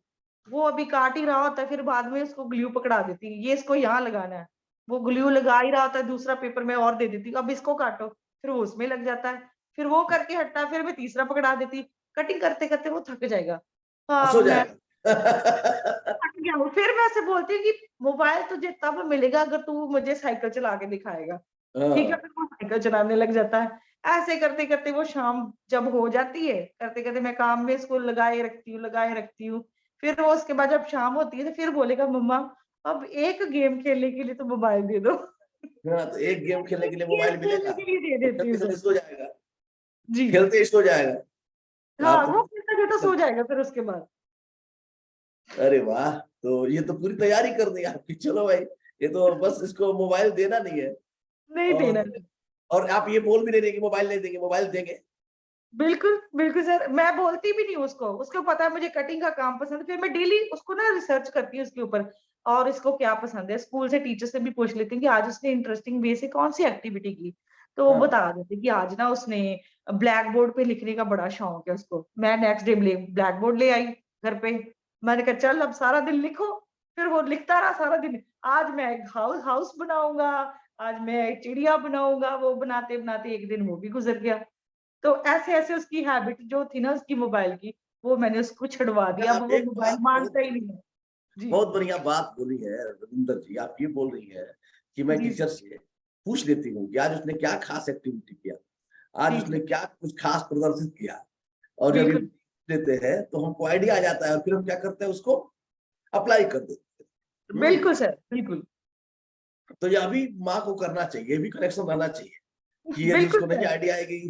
वो अभी काट ही रहा होता है, फिर बाद में उसको ग्लू पकड़ा देती हूँ, ये इसको यहाँ लगाना है। वो ग्लू लगा ही रहा होता है, दूसरा पेपर मैं और दे देती हूँ, अब इसको काटो, फिर वो उसमें लग जाता है। फिर वो करके हटता है, फिर मैं तीसरा पकड़ा देती हूँ। कटिंग करते-करते वो थक जाएगा। हाँ, सो मैं जाएगा। थक गया हूँ, फिर मैं उसे बोलती हूँ कि मोबाइल तुझे तब मिलेगा अगर तू मुझे साइकिल चला के दिखाएगा। ठीक है, हाँ, फिर वो साइकिल चलाने लग जाता है। ऐसे करते-करते वो शाम जब हो जाती है, करते-करते मैं काम में इसको लगाए रखती हूँ। फिर वो उसके बाद जब शाम होती है तो फिर बोलेगा मम्मा अब एक गेम खेलने के लिए तो मोबाइल दे दो। हाँ, तो एक गेम खेलने के लिए गेम मोबाइल खेलने मिलेगा, के लिए दे तो देती हूँ खेलते-खेलते सर। सो जाएगा, जी। खेलते ही सो जाएगा। तो हाँ, आप वो खेलता-खेलता तो सो जाएगा फिर उसके बाद। अरे वाह! तो ये तो पूरी तैयारी कर दी आपकी। चलो भाई, ये तो बस इसको मोबाइल देना नहीं है, नहीं देना। और और आप ये बोल भी नहीं रहे कि मोबाइल नहीं देंगे, मोबाइल देंगे। बिल्कुल, बिल्कुल सर, मैं बोलती भी नहीं उसको, उसको पता है मुझे कटिंग का काम पसंद है, फिर मैं डेली उसको ना रिसर्च करती हूँ उसके ऊपर और इसको क्या पसंद है, स्कूल से टीचर से भी पूछ लेती हूँ कि आज उसने इंटरेस्टिंग वे से कौन-सी एक्टिविटी की, तो वो हाँ, बता देते हैं कि आज ना उसने ब्लैक बोर्ड पे लिखने का बड़ा शौक है उसको। मैं नेक्स्ट डे ब्लैक बोर्ड ले आई घर पे, मैंने कहा चल अब सारा दिन लिखो, फिर वो लिखता रहा सारा दिन, आज मैं एक हाउस बनाऊँगा, आज मैं एक चिड़िया बनाऊँगा, वो बनाते-बनाते एक दिन वो भी गुज़र गया। तो ऐसे-ऐसे उसकी हैबिट जो थी ना उसकी मोबाइल की, वो मैंने उसको छुड़वा दिया, अब आप वो एक मोबाइल बात माँगता ही नहीं है। जी, बहुत बढ़िया बात बोली है रविंदर जी। आप ये बोल रही है कि मैं जी टीचर सर, से पूछ लेती हूँ कि आज उसने क्या खास एक्टिविटी किया, आज जी उसने सर, क्या कुछ खास प्रदर्शित किया, और जब ये बिल्कुल, देते हैं तो हमको आइडिया आ जाता है, और फिर हम क्या करते हैं, उसको अप्लाई कर देते हैं। बिल्कुल सर, बिल्कुल। तो ये अभी माँ को करना चाहिए, ये भी कनेक्शन रहना चाहिए कि यदि बिल्कुल उसको नहीं सर, आइडिया आएगी,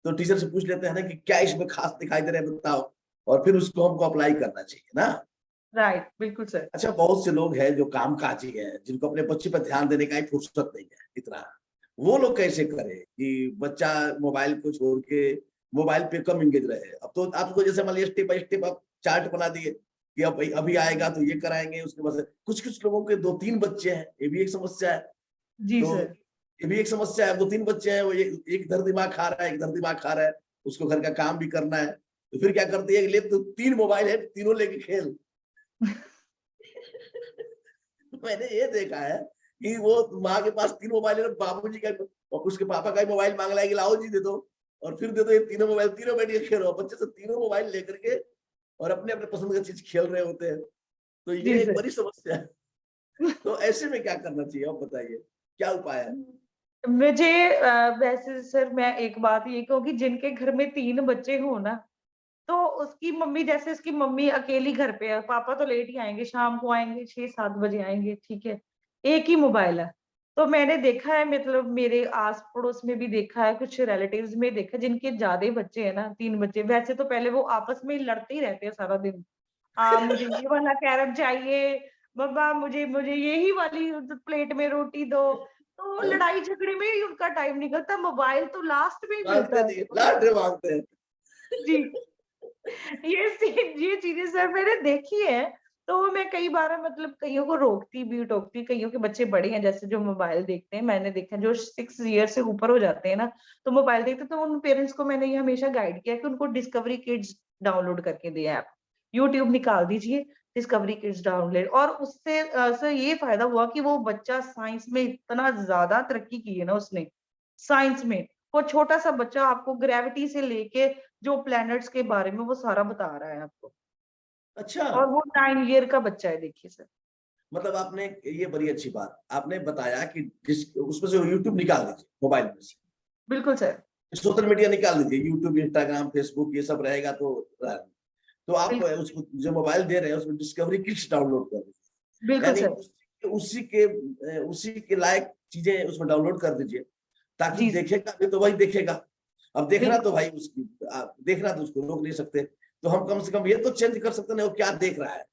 तो टीचर से पूछ लेते हैं ना कि क्या इसमें खास दिखाई दे रहा है, बताओ, और फिर उसको हमको अप्लाई करना चाहिए ना। राइट, बिल्कुल सर। अच्छा, बहुत से लोग हैं जो कामकाजी हैं, जिनको अपने बच्चे पर ध्यान देने का ही फुर्सत नहीं है इतना। वो लोग कैसे करें कि बच्चा मोबाइल को छोड़ के मोबाइल पे कम एंगेज रहे? अब तो आपको जैसे मान लीजिए स्टेप बाय स्टेप आप चार्ट बना दिए कि अब अभी आएगा तो ये कराएँगे, उसके बाद से कुछ-कुछ लोगों के 2-3 बच्चे हैं, ये भी एक समस्या है। जी तो सर, ये भी एक समस्या है, 2-3 बच्चे हैं, वो एक एक इधर दिमाग खा रहा है, एक इधर दिमाग खा रहा है, उसको घर का काम भी करना है। तो फिर क्या करती है, ले तो 3 मोबाइल है, तीनों लेके खेल। मैंने ये देखा है कि वो माँ के पास 3 मोबाइल है, बाबूजी का और उसके पापा का ही मोबाइल माँग रहा है कि लाओ जी दे दो, और फिर दे दो ये तीनों मोबाइल, तीनों बैठ के खेलो। बच्चे सब तीनों मोबाइल लेकर के और अपने-अपने पसंद का चीज़ खेल रहे होते हैं। तो जी ये एक सर। बड़ी समस्या है। तो ऐसे में क्या करना चाहिए, आप बताइए? क्या उपाय है? मुझे वैसे सर मैं एक बात ये कहूँगी जिनके घर में 3 बच्चे हों ना, तो उसकी मम्मी जैसे उसकी मम्मी अकेली घर पे है, पापा तो लेट ही आएँगे, शाम को आएँगे 6-7 बजे आएँगे, ठीक है। एक ही मोबाइल है। तो मैंने देखा है मतलब मेरे आस-पड़ोस में भी देखा है, कुछ रिलेटिव्स में देखा है जिनके ज़्यादा बच्चे हैं ना, 3 बच्चे, वैसे तो पहले वो आपस में लड़ते ही रहते हैं सारा दिन। मुझे ये वाला कैरम चाहिए, मम्मा मुझे मुझे यही वाली प्लेट में रोटी दो। तो हाँ? लड़ाई झगड़े में ही उनका टाइम निकलता है, मोबाइल तो लास्ट में ही माँगते मिलता है। नहीं, लाड में माँगते हैं। जी। ये चीज़ें सर मैंने देखी है, तो मैं कई बार मतलब कइयों को रोकती भी टोकती, कइयों के बच्चे बड़े हैं जैसे जो मोबाइल देखते हैं, मैंने देखा है जो 6 ईयर से ऊपर हो जाते हैं ना, तो मोबाइल देखते हैं, तो उन पेरेंट्स को मैंने ये हमेशा गाइड किया है कि उनको डिस्कवरी किड्स डाउनलोड करके दें ऐप। यूट्यूब निकाल दीजिए, डिस्कवरी किड्स डाउनलोड, और उससे से ये फायदा हुआ कि वो बच्चा साइंस में इतना ज्यादा तरक्की की है ना उसने, साइंस में। वो छोटा सा बच्चा आपको ग्रेविटी से लेके जो प्लैनेट्स के बारे में वो सारा बता रहा है आपको, अच्छा, और वो 9 ईयर का बच्चा है, देखिए सर। मतलब आपने, ये बड़ी अच्छी बात आपने बताया कि उसमें से यूट्यूब निकाल दीजिए मोबाइल में से, बिल्कुल सर। सोशल मीडिया निकाल दीजिए, यूट्यूब, इंस्टाग्राम, फेसबुक, ये सब रहेगा तो आप बिल्कुल, उसको जो मोबाइल दे रहे हैं उसमें डिस्कवरी किड्स डाउनलोड कर दीजिए, बिल्कुल यानी सर। उसी के लायक चीजें उसमें डाउनलोड कर दीजिए, ताकि जी, देखेगा भी तो वही देखेगा। अब देखना तो बिल्कुल, भाई देखना तो उसको रोक नहीं सकते, तो हम कम से कम ये तो चेंज कर सकते हैं वो क्या देख रहा है।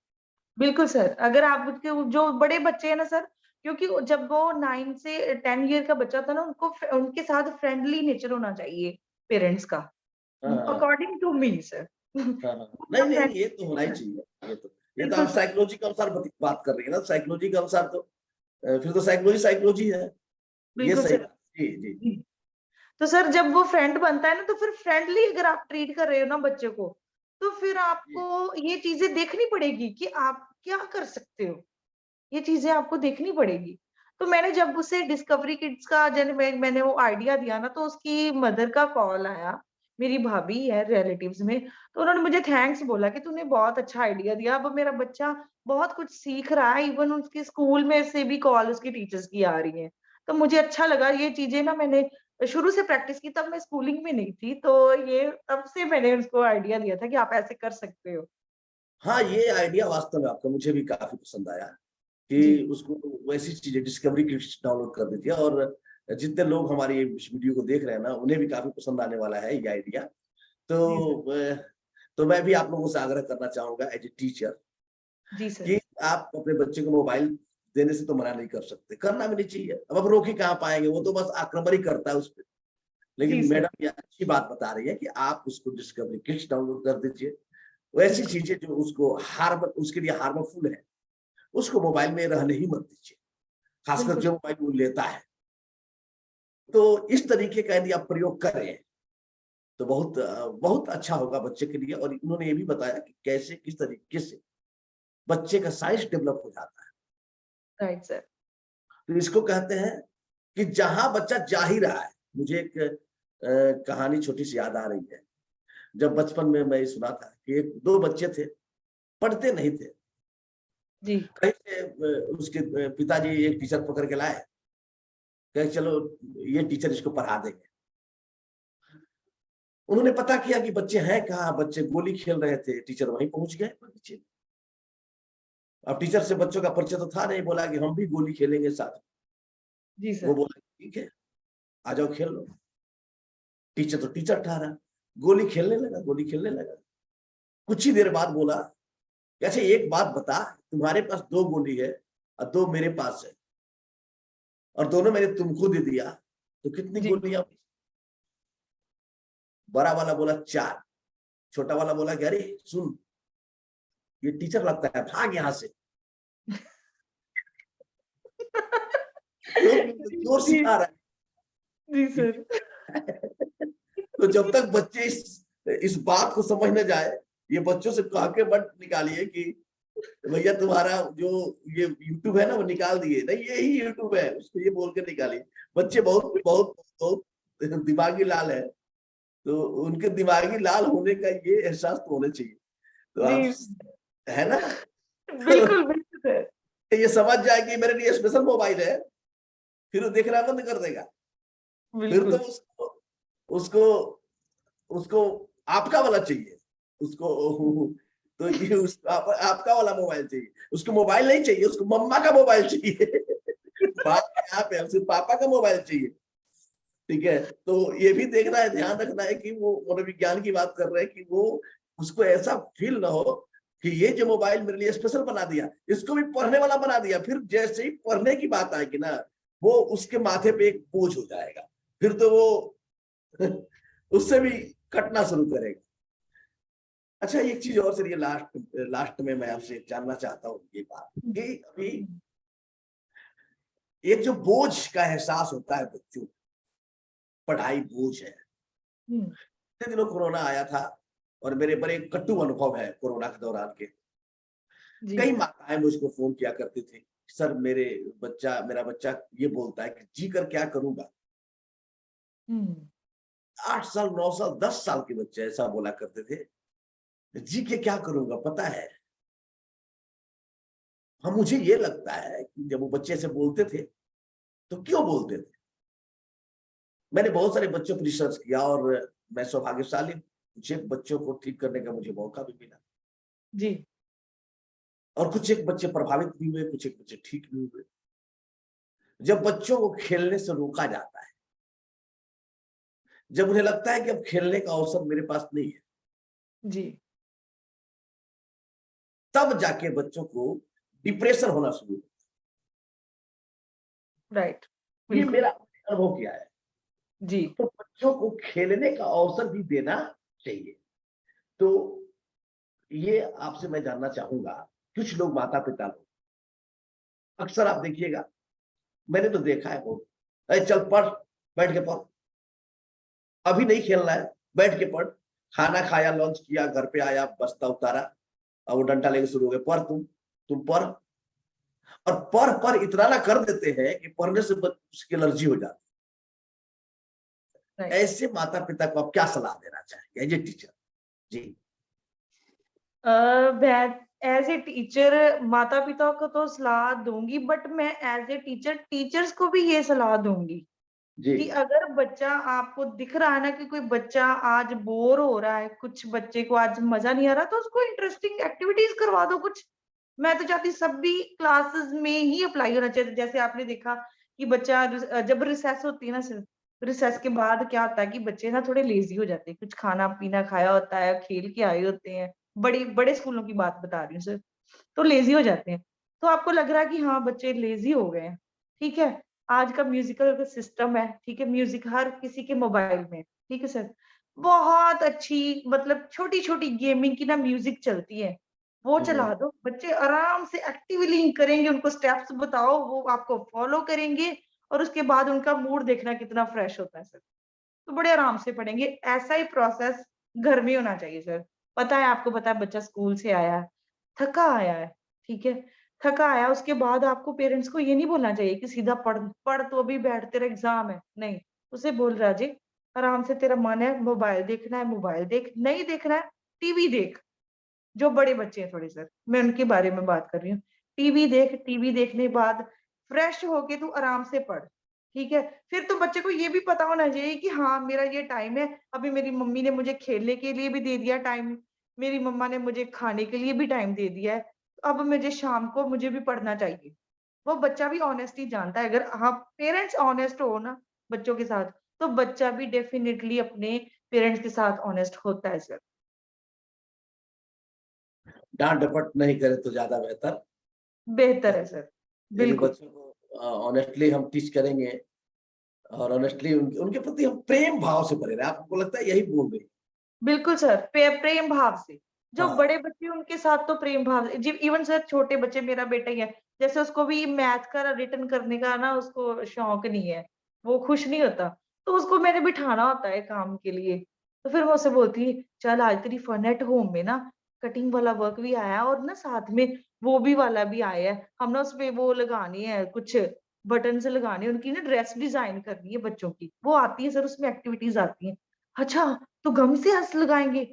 बिल्कुल सर। अगर आप उसके जो बड़े बच्चे हैं ना सर, क्योंकि जब वो 9 से 10 ईयर का बच्चा था ना, उनको उनके साथ फ्रेंडली नेचर होना चाहिए पेरेंट्स का, हाँ हाँ अकॉर्डिंग टू मी सर। हाँ हाँ, नहीं उनका नहीं, फ्रेंड ये तो होना ही चाहिए, ये तो बिल्कुल आप सर, साइकोलॉजी के अनुसार बात कर रही है ना, साइकोलॉजी के अनुसार तो फिर तो साइकोलॉजी साइकोलॉजी है, ये बिल्कुल सही सर। बात। जी जी। जी। तो सर जब वो फ्रेंड बनता है ना, तो फिर फ्रेंडली अगर आप ट्रीट कर रहे हो ना बच्चे को, तो फिर जी आपको ये चीज़ें देखनी पड़ेगी कि आप क्या कर सकते हो। ये चीज़ें आपको देखनी पड़ेगी। तो मैंने जब उसे डिस्कवरी किड्स का मैंने वो आइडिया दिया ना, तो उसकी मदर का कॉल आया, मेरी भाभी है रिलेटिव्स में, तो उन्होंने मुझे थैंक्स बोला कि तूने बहुत अच्छा आइडिया दिया, अब मेरा बच्चा बहुत कुछ सीख रहा है, इवन उसके स्कूल में से भी कॉल उसकी टीचर्स की आ रही हैं। तो मुझे अच्छा लगा ये चीज़ें ना, मैंने शुरू से प्रैक्टिस की, तब मैं स्कूलिंग में नहीं थी, तो ये तब से मैंने उसको आइडिया दिया था कि आप ऐसे कर सकते हो। हाँ, ये आइडिया वास्तव में आपका मुझे भी काफी पसंद आया, जी, कि उसको वैसी चीजें डिस्कवरी किट्स डाउनलोड कर दीजिए, और जितने लोग हमारी इस वीडियो को देख रहे हैं ना, उन्हें भी काफी पसंद आने वाला है ये आइडिया। जी सर। तो तो मैं भी आप लोगों से आग्रह करना चाहूंगा एज ए टीचर, जी सर। कि आप अपने बच्चे को मोबाइल देने से तो मना नहीं कर सकते, करना भी नहीं चाहिए। अब आप रोक ही कहाँ पाएंगे, वो तो बस आक्रमण ही करता है उस पर। जी लेकिन सर। मैडम ये अच्छी बात बता रही है कि आप उसको डिस्कवरी किट्स डाउनलोड कर दीजिए, वैसी बिल्कुल, चीजें जो उसको उसके लिए हार्मफुल है, उसको मोबाइल में रहने ही मत दीजिए, खासकर बिल्कुल। जो मोबाइल वो लेता है। तो इस तरीके का यदि आप प्रयोग करें तो बहुत अच्छा होगा बच्चे के लिए। और इन्होंने ये भी बताया कि कैसे किस तरीके से बच्चे का साइंस डेवलप हो जाता है। Right sir. तो इसको कहते हैं कि जहां बच्चा जा ही रहा है। मुझे एक कहानी छोटी सी याद आ रही है। जब बचपन में मैं सुना था कि एक दो बच्चे थे, पढ़ते नहीं थे, जी, कहीं से उसके पिताजी एक टीचर पकड़ के लाए, कहे चलो ये टीचर इसको पढ़ा देंगे। उन्होंने पता किया कि बच्चे हैं कहाँ, बच्चे गोली खेल रहे थे, टीचर वहीं पहुंच गए बच्चे। अब टीचर से बच्चों का परिचय तो था नहीं, बोला कि हम भी गोली खेलेंगे साथ। जी वो सर। बोला ठीक है, आ जाओ खेल लो। टीचर तो टीचर ठहरा, गोली खेलने लगा, गोली खेलने लगा। कुछ ही देर बाद बोला, अच्छा एक बात बता, तुम्हारे पास दो गोली है और दो मेरे पास है, और दोनों मैंने तुमको दे दिया, तो कितनी जी। गोलियां? बड़ा वाला बोला चार, छोटा वाला बोला कि अरे सुन, ये टीचर लगता है, भाग यहां से। जी, जोर जी, सिखा रहा जी है। सर। तो जब तक बच्चे इस बात को समझ न जाए, ये बच्चों से कह के मत निकालिए कि भैया तुम्हारा जो ये यूट्यूब है ना वो निकाल दिए, नहीं यही यूट्यूब है, उसको ये बोल के निकालिए। बच्चे बहुत बहुत बहुत दिमागी लाल है, तो उनके दिमागी लाल होने का ये एहसास तो होना चाहिए। तो जी, आप, है ना? बिल्कुल, बिल्कुल सर। तो ये समझ जाए कि मेरे लिए स्पेशल मोबाइल है, फिर वो देखना बंद कर देगा। फिर तो बिल्कुल, उसको उसको उसको आपका वाला चाहिए, उसको तो ये आपका वाला मोबाइल चाहिए, उसको मोबाइल नहीं चाहिए, उसको मम्मा का मोबाइल चाहिए। बात यहाँ पे सिर्फ पापा का मोबाइल चाहिए। ठीक है, तो ये भी देखना है, ध्यान रखना है कि वो मनोविज्ञान की बात कर रहे हैं कि वो उसको ऐसा फील ना हो कि ये जो मोबाइल मेरे लिए स्पेशल बना दिया, इसको भी पढ़ने वाला बना दिया। फिर जैसे ही पढ़ने की बात आएगी ना, वो उसके माथे पे एक बोझ हो जाएगा, फिर तो वो उससे भी कटना शुरू करेगा। अच्छा, एक चीज और सर, ये लास्ट लास्ट में मैं आपसे जानना चाहता हूँ ये बात, कि अभी एक जो बोझ का एहसास होता है बच्चों को, पढ़ाई बोझ है। हुँ, इतने दिनों कोरोना आया था, और मेरे बड़े कटु अनुभव है कोरोना के दौरान के। जी। कई माताएं मुझको फोन किया करती थी, सर मेरा बच्चा ये बोलता है कि जी कर क्या करूंगा। हुँ। 8 साल 9 साल 10 साल के बच्चे ऐसा बोला करते थे, जी के क्या करूंगा पता है। हम मुझे ये लगता है कि जब वो बच्चे ऐसे बोलते थे तो क्यों बोलते थे। मैंने बहुत सारे बच्चों पर रिसर्च किया और मैं सौभाग्यशाली हूं, कुछ एक बच्चों को ठीक करने का मुझे मौका भी मिला जी। और कुछ एक बच्चे प्रभावित भी हुए, कुछ एक बच्चे ठीक भी हुए। जब बच्चों को खेलने से रोका जाता है, जब उन्हें लगता है कि अब खेलने का अवसर मेरे पास नहीं है, जी। तब जाके बच्चों को डिप्रेशन होना शुरू होता राइट। है। ये बिल्कुल। मेरा अनुभव किया है। जी। तो बच्चों को खेलने का अवसर भी देना चाहिए। तो ये आपसे मैं जानना चाहूंगा, कुछ लोग माता पिता लोग अक्सर आप देखिएगा, मैंने तो देखा है बहुत, अरे चल पढ़, बैठ के पढ़, अभी नहीं खेलना है, बैठ के पढ़। खाना खाया, लंच किया, घर पे आया, बस्ता उतारा और वो डंडा लेके शुरू हो गए, पढ़ तुम पढ़। और पढ़ पढ़ इतना ना कर देते हैं कि पढ़ने से उसकी एलर्जी हो जाती है। राइट। ऐसे माता पिता को आप क्या सलाह देना चाहेंगे एज ए टीचर? जी। मैं एज़ ए टीचर माता-पिता को तो सलाह दूँगी, बट मैं एज़ ए टीचर टीचर्स को भी ये सलाह दूँगी जी। कि अगर बच्चा आपको दिख रहा है ना कि कोई बच्चा आज बोर हो रहा है, कुछ बच्चे को आज मज़ा नहीं आ रहा, तो उसको इंटरेस्टिंग एक्टिविटीज़ करवा दो कुछ। मैं तो चाहती हूँ सभी क्लासेस में ही अप्लाई होना चाहिए। जैसे आपने देखा कि बच्चा जब रिसेस होती है ना सर, रिसेस के बाद क्या होता है कि बच्चे ना थोड़े लेज़ी हो जाते हैं। कुछ खाना-पीना खाया होता है, खेल के आए होते हैं। बड़े स्कूलों की बात बता रही हूँ सर। तो लेज़ी हो जाते हैं। तो आपको लग रहा है कि हाँ, बच्चे लेज़ी हो गए हैं, ठीक है? आज का म्यूज़िकल का सिस्टम है, ठीक है? म्यूज़िक हर किसी के मोबाइल में है, ठीक है सर? बहुत अच्छी मतलब छोटी-छोटी गेमिंग की ना म्यूज़िक चलती है, वो हम्म। चला दो, बच्चे आराम से एक्टिवली करेंगे, उनको स्टेप्स बताओ, वो आपको फ़ॉलो करेंगे और उसके बाद उनका मूड देखना कितना फ्रेश होता है सर। तो बड़े आराम से पढ़ेंगे। ऐसा ही प्रोसेस घर में होना चाहिए सर। पता है आपको पता है बच्चा स्कूल से आया है, थका आया है, ठीक है? थका आया उसके बाद आपको पेरेंट्स को ये नहीं बोलना चाहिए कि सीधा पढ़ पढ़ तो अभी बैठ तेरा एग्ज़ाम है। नहीं, उसे बोल राजे आराम से तेरा मन है मोबाइल देख, नहीं देखना है टीवी देख। जो बड़े बच्चे हैं थोड़े सर, मैं उनके बारे में बात कर रही हूँ। टीवी देख, टीवी देखने के बाद फ्रेश होके तू आराम से पढ़, ठीक है? फिर तो बच्चे को ये भी पता होना चाहिए कि हाँ, मेरा ये टाइम है, अभी मेरी मम्मी ने मुझे खेलने के लिए भी दे दिया टाइम, मेरी मम्मा ने मुझे खाने के लिए भी टाइम दे दिया है, अब मुझे शाम को मुझे भी पढ़ना चाहिए। वो बच्चा भी ऑनेस्टी जानता है, अगर आप पेरेंट्स ऑनेस्ट हो ना बच्चों के साथ, तो बच्चा भी डेफिनिटली अपने पेरेंट्स के साथ ऑनेस्ट होता है सर। डांट डपट नहीं करे तो ज्यादा बेहतर। बेहतर है सर, यदि बिल्कुल। बच्चों को ऑनेस्टली हम टीच करेंगे और ऑनेस्टली उनके प्रति हम प्रेम भाव से भरे रहे, आपको लगता है यही बोल रहे हैं? बिल्कुल सर, प्रेम भाव से। जो हाँ। बड़े बच्चे उनके साथ तो प्रेम भाव जी इवन सर छोटे बच्चे मेरा बेटा ही है, जैसे उसको भी मैथ का रिटन करने का ना उसको शौक नहीं है, वो खुश नहीं होता, तो उसको मैंने बिठाना होता है काम के लिए। तो फिर वो उससे बोलती है, "चल आज तेरी फन एट होम में ना कटिंग वाला वर्क भी आया है और ना साथ में वो भी वाला भी आया है। हम ना उसपे वो लगानी है कुछ बटन्स लगाने हैं, उनकी ना ड्रेस डिज़ाइन करनी है बच्चों की। वो आती है सर उसमें एक्टिविटीज़ आती हैं। अच्छा तो गम से हँस लगाएँगे,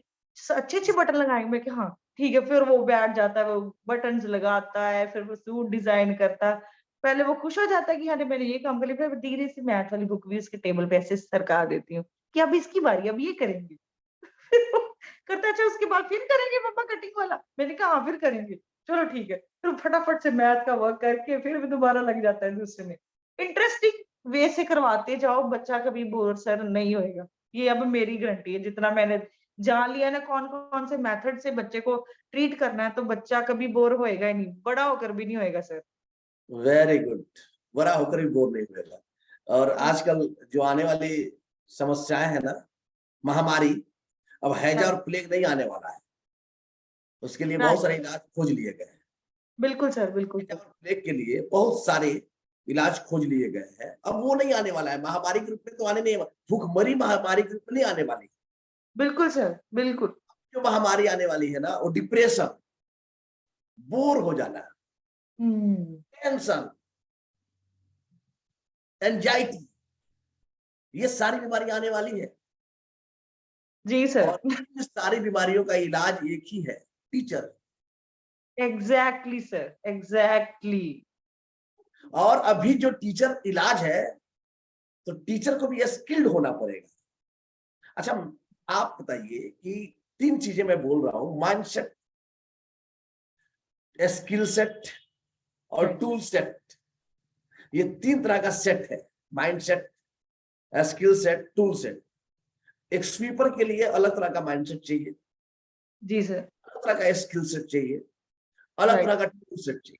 अच्छे-अच्छे बटन लगाएँगे। मैं कहा हाँ, ठीक है। फिर वो बैठ जाता है, वो बटन्स लगाता है, फिर वो सूट डिज़ाइन करता है। पहले वो खुश हो जाता है कि अरे मैंने ये काम कर लिया, फिर धीरे से मैथ वाली बुक भी उसके टेबल पे ऐसे सरका देती हूँ, कि अब इसकी बारी, अब ये करेंगे। फिर वो कहता है अच्छा उसके बाद फिर करेंगे मम्मा कटिंग वाला? मैंने कहा हाँ, फिर करेंगे। चलो ठीक है। फिर फटाफट से मैथ का वर्क करके फिर भी दोबारा लग जाता है दूसरे में। इंटरेस्टिंग वे से करवाते जाओ, बच्चा कभी बोर सर नहीं होएगा। ये अब मेरी गारंटी है, जितना मैंने जान लिया ना कौन-कौन से मेथड से बच्चे को ट्रीट करना है, तो बच्चा कभी बोर होएगा ही नहीं, बड़ा होकर भी नहीं होएगा सर। Very good. बड़ा होकर भी बोर नहीं होगा। और आजकल जो आने वाली समस्याएं है ना, महामारी, अब हैजा राइट, और प्लेग नहीं आने वाला है। उसके लिए बहुत राइट। सारे इलाज खोज लिए गए हैं। बिल्कुल सर, बिल्कुल हैजा सर। और प्लेग के लिए बहुत सारे इलाज खोज लिए गए हैं। अब वो नहीं आने वाला है, महामारी के रूप में तो आने नहीं वाला, भूखमरी महामारी के रूप में नहीं आने वाली। बिल्कुल सर, बिल्कुल। जो महामारी आने वाली है ना, वो डिप्रेशन, बोर हो जाना, टेंशन, एंजाइटी, ये सारी बीमारियां आने वाली है। जी सर। और इन सारी बीमारियों का इलाज एक ही है, टीचर। Exactly sir, exactly. और अभी जो टीचर इलाज है, तो टीचर को भी स्किल्ड होना पड़ेगा। अच्छा, आप बताइए कि 3 चीजें मैं बोल रहा हूं, माइंडसेट, स्किल सेट और राइट। Tool set. ये 3 तरह का सेट है, mindset, skill set, tool set. एक स्वीपर के लिए अलग तरह का माइंडसेट चाहिए, जी सर। अलग तरह का स्किल सेट चाहिए, अलग तरह राइट। का टूल सेट चाहिए।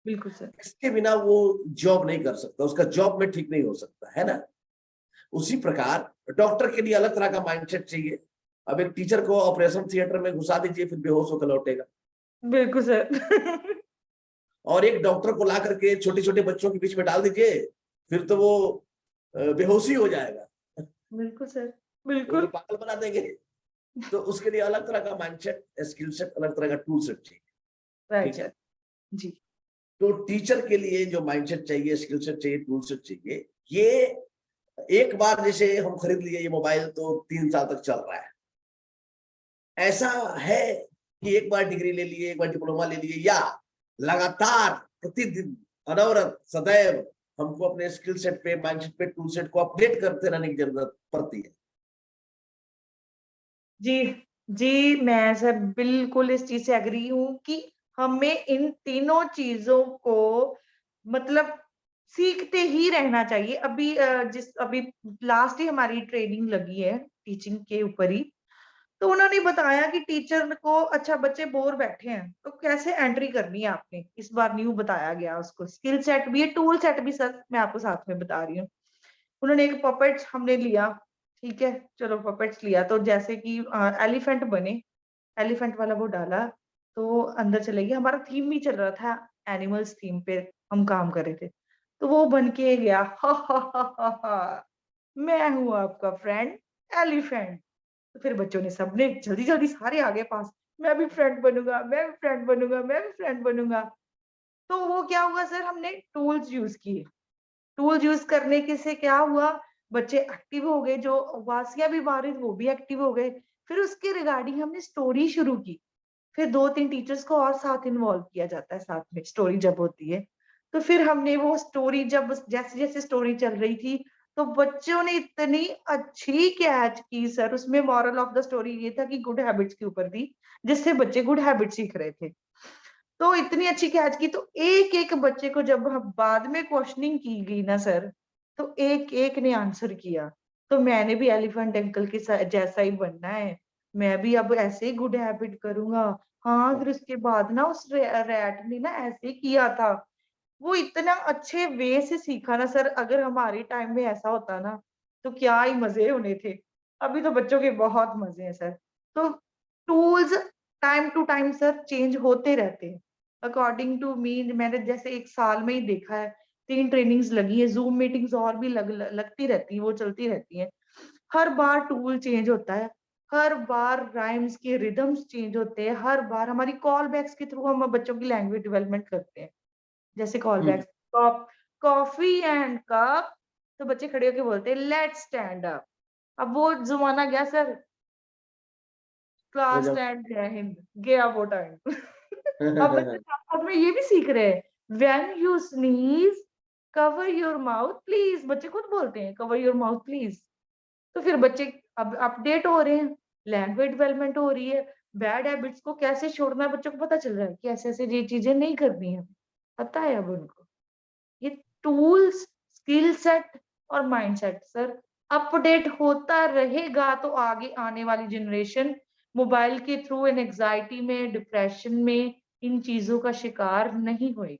बिल्कुल सर। इसके बिना वो जॉब नहीं कर सकता, उसका जॉब में ठीक नहीं हो सकता है ना। उसी प्रकार डॉक्टर के लिए अलग तरह का माइंडसेट चाहिए। अब एक टीचर को ऑपरेशन थिएटर में घुसा दीजिए, फिर बेहोश होकर लौटेगा। बिल्कुल सर। और एक डॉक्टर को ला करके छोटे छोटे बच्चों के बीच में डाल दीजिए, फिर तो वो बेहोशी हो जाएगा, बिल्कुल सर। वो तो बिल्कुल। पागल बना देंगे। तो उसके लिए अलग तरह का माइंडसेट, स्किल सेट, अलग तरह का टूल सेट चाहिए। राइट ठीक है। सर। जी। तो टीचर के लिए जो माइंडसेट चाहिए, स्किल सेट चाहिए, टूल सेट चाहिए, ये एक बार जैसे हम खरीद लिए ये मोबाइल तो 3 साल तक चल रहा है, ऐसा है कि एक बार डिग्री ले लिए, एक बार डिप्लोमा ले लिए, या लगातार प्रतिदिन अनवरत सदैव हमको अपने स्किल सेट पे, माइंडसेट पे, टूल सेट को अपडेट करते रहने की जरूरत पड़ती है। जी, जी, मैं सर बिल्कुल इस चीज़ से एग्री हूँ कि हमें इन तीनों चीज़ों को मतलब सीखते ही रहना चाहिए। अभी लास्ट ही हमारी ट्रेनिंग लगी है टीचिंग के ऊपर ही, तो उन्होंने बताया कि टीचर को अच्छा बच्चे बोर बैठे हैं, तो कैसे एंट्री करनी है आपने, इस बार न्यू बताया गया उसको। स्किल सेट भी है, टूल सेट भी सर मैं आपको साथ में बता रही हूँ। उन्होंने एक पपेट हमने लिया, ठीक है, चलो पपेट्स लिया तो जैसे कि एलिफेंट बने, एलिफेंट वाला वो डाला, तो अंदर चले गए। हमारा थीम भी चल रहा था, एनिमल्स थीम पे हम काम कर रहे थे। तो वो बन के गया, हा, हा, हा, हा, हा, मैं हूँ आपका फ्रेंड एलिफेंट। तो फिर बच्चों ने सबने जल्दी-जल्दी सारे आ गए पास, मैं भी फ्रेंड बनूँगा, मैं भी फ्रेंड बनूँगा, मैं भी फ्रेंड बनूँगा। तो वो क्या हुआ सर, हमने टूल्स यूज़ किए। टूल्स यूज़ करने के से क्या हुआ, बच्चे एक्टिव हो गए, जो उबासियाँ बीमार हुई वो भी एक्टिव हो गए। फिर उसके रिगार्डिंग हमने स्टोरी शुरू की। फिर 2-3 टीचर्स को और साथ इन्वॉल्व किया जाता है साथ में, स्टोरी जब होती है। तो फिर हमने वो स्टोरी जब जैसे-जैसे स्टोरी चल रही थी, तो बच्चों ने इतनी अच्छी कैच की सर, उसमें मोरल ऑफ द स्टोरी ये था कि गुड हैबिट्स के ऊपर थी, जिससे बच्चे गुड हैबिट सीख रहे थे। तो इतनी अच्छी कैच की, तो एक-एक बच्चे को जब हम बाद में क्वेश्चनिंग की गई ना सर, तो एक-एक ने आंसर किया। तो मैंने भी एलिफेंट अंकल के जैसा ही बनना है। मैं भी अब ऐसे ही गुड हैबिट करूँगा। हाँ, फिर उसके बाद ना उस रैट ने ना ऐसे किया था। वो इतना अच्छे वे से सीखा ना सर, अगर हमारे टाइम में ऐसा होता ना, तो क्या ही मज़े होने थे। अभी तो बच्चों के बहुत मज़े हैं सर। तो tools time to time sir change होते रहते हैं। अकॉर्डिंग टू मी मैंने जैसे 1 साल में ही देखा है, 3 ट्रेनिंग्स लगी है, ज़ूम मीटिंग्स और भी लगती रहती हैं, वो चलती रहती हैं। हर बार टूल चेंज होता है, हर बार राइम्स के रिदम्स चेंज होते हैं, हर बार हमारी कॉल बैक्स के थ्रू हम बच्चों की लैंग्वेज डेवलपमेंट करते हैं। जैसे call hmm. Backs, coffee and cup, तो बच्चे खड़े होके बोलते हैं लेट्स स्टैंड अप। अब वो ज़माना गया सर, क्लास गजब। 10 जय हिंद, गया वो टाइम। अब बच्चे साथ-साथ में ये भी सीख रहे हैं, when you sneeze cover your mouth please, बच्चे खुद बोलते हैं कवर योर माउथ प्लीज़। तो फिर बच्चे अब अपडेट हो रहे हैं, लैंग्वेज डेवलपमेंट हो रही है, बैड हैबिट्स को कैसे छोड़ना है बच्चों को पता चल रहा है कि ऐसे-ऐसे ये चीज़ें नहीं करनी है, पता है अब उनको। ये टूल्स, स्किल सेट और माइंडसेट सर अपडेट होता रहेगा, तो आगे आने वाली जनरेशन मोबाइल के थ्रू एंग्जायटी में, डिप्रेशन में, इन चीज़ों का शिकार नहीं होएगी।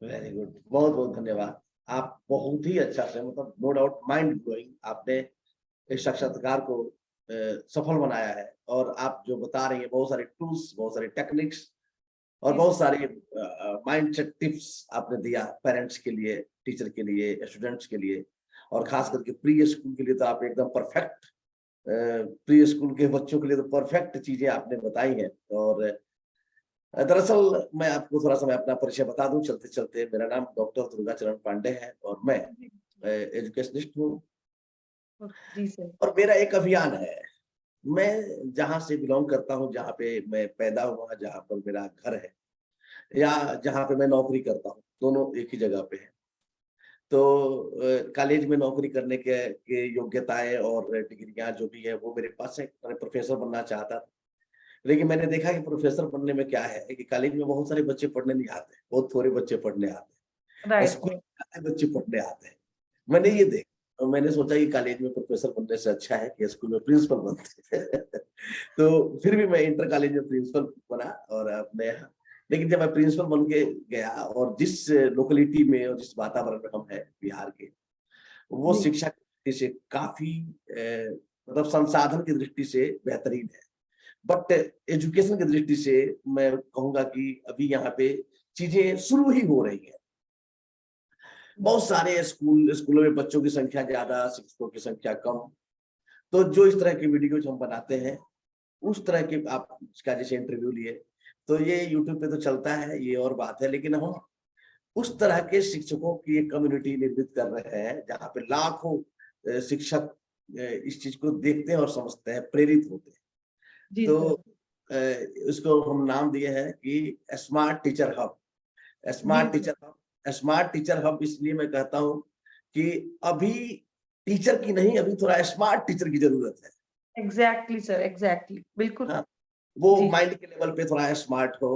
वेरी गुड, बहुत बहुत धन्यवाद। आप बहुत ही अच्छा से, मतलब नो डाउट माइंड ब्लोइंग, आपने इस साक्षात्कार को सफल बनाया है। और आप जो बता रही हैं, बहुत सारे टूल्स, बहुत सारे टेक्निक्स और जी बहुत सर। सारे माइंडसेट टिप्स आपने दिया, पेरेंट्स के लिए, टीचर के लिए, स्टूडेंट्स के लिए, और खास करके प्री स्कूल के लिए तो आप एकदम परफेक्ट, प्री स्कूल के बच्चों के लिए तो परफेक्ट चीजें आपने बताई हैं। और दरअसल मैं आपको थोड़ा सा मैं अपना परिचय बता दूं चलते चलते। मेरा नाम डॉक्टर दुर्गाचरण पांडे है और मैं जी, एजुकेशनिस्ट हूँ। जी सर। और मेरा एक अभियान है। मैं जहाँ से बिलोंग करता हूँ, जहाँ पे मैं पैदा हुआ, जहाँ पर मेरा घर है या जहाँ पे मैं नौकरी करता हूँ, दोनों एक ही जगह पे है। तो कॉलेज में नौकरी करने के योग्यताएँ और डिग्रियाँ जो भी है वो मेरे पास है। मैं प्रोफ़ेसर बनना चाहता था। लेकिन मैंने देखा कि प्रोफ़ेसर बनने में क्या है कि कॉलेज में बहुत सारे बच्चे पढ़ने नहीं आते, बहुत थोड़े बच्चे पढ़ने आते हैं। Right school sir. में आते बच्चे पढ़ने आते हैं। मैंने जी, ये देखा और मैंने सोचा कि कॉलेज में प्रोफ़ेसर बनने से अच्छा है कि स्कूल में प्रिंसिपल बनते हैं। तो फिर भी मैं इंटर कॉलेज में प्रिंसिपल बना और अपने यहाँ। लेकिन जब मैं प्रिंसिपल बन के गया और जिस लोकेलिटी में और जिस वातावरण में हम हैं बिहार के, वो जी, शिक्षा की दृष्टि से काफ़ी मतलब संसाधन की दृष्टि से बेहतरीन है। बट एजुकेशन की दृष्टि से मैं कहूँगा कि अभी यहाँ पे चीज़ें शुरू ही हो रही हैं। बहुत सारे स्कूलों में बच्चों की संख्या ज़्यादा, शिक्षकों की संख्या कम। तो जो इस तरह की वीडियोज़ हम बनाते हैं, उस तरह के आप इसका जैसे इंटरव्यू लिए, तो ये यूट्यूब पे तो चलता है, ये और बात है। लेकिन हम उस तरह के शिक्षकों की एक कम्युनिटी निर्मित कर रहे हैं, जहाँ पे लाखों शिक्षक इस चीज़ को देखते हैं और समझते हैं, प्रेरित होते हैं। जी तो सर। अ, इसको हम नाम दिए हैं कि स्मार्ट टीचर हब। जी smart sir. Teacher hub smart teacher hub इसलिए मैं कहता हूँ कि अभी टीचर की नहीं, अभी थोड़ा स्मार्ट टीचर की ज़रूरत है। एग्ज़ैक्टली सर, एग्ज़ैक्टली, बिल्कुल। हाँ, वो जी, माइंड के लेवल पे थोड़ा स्मार्ट हो,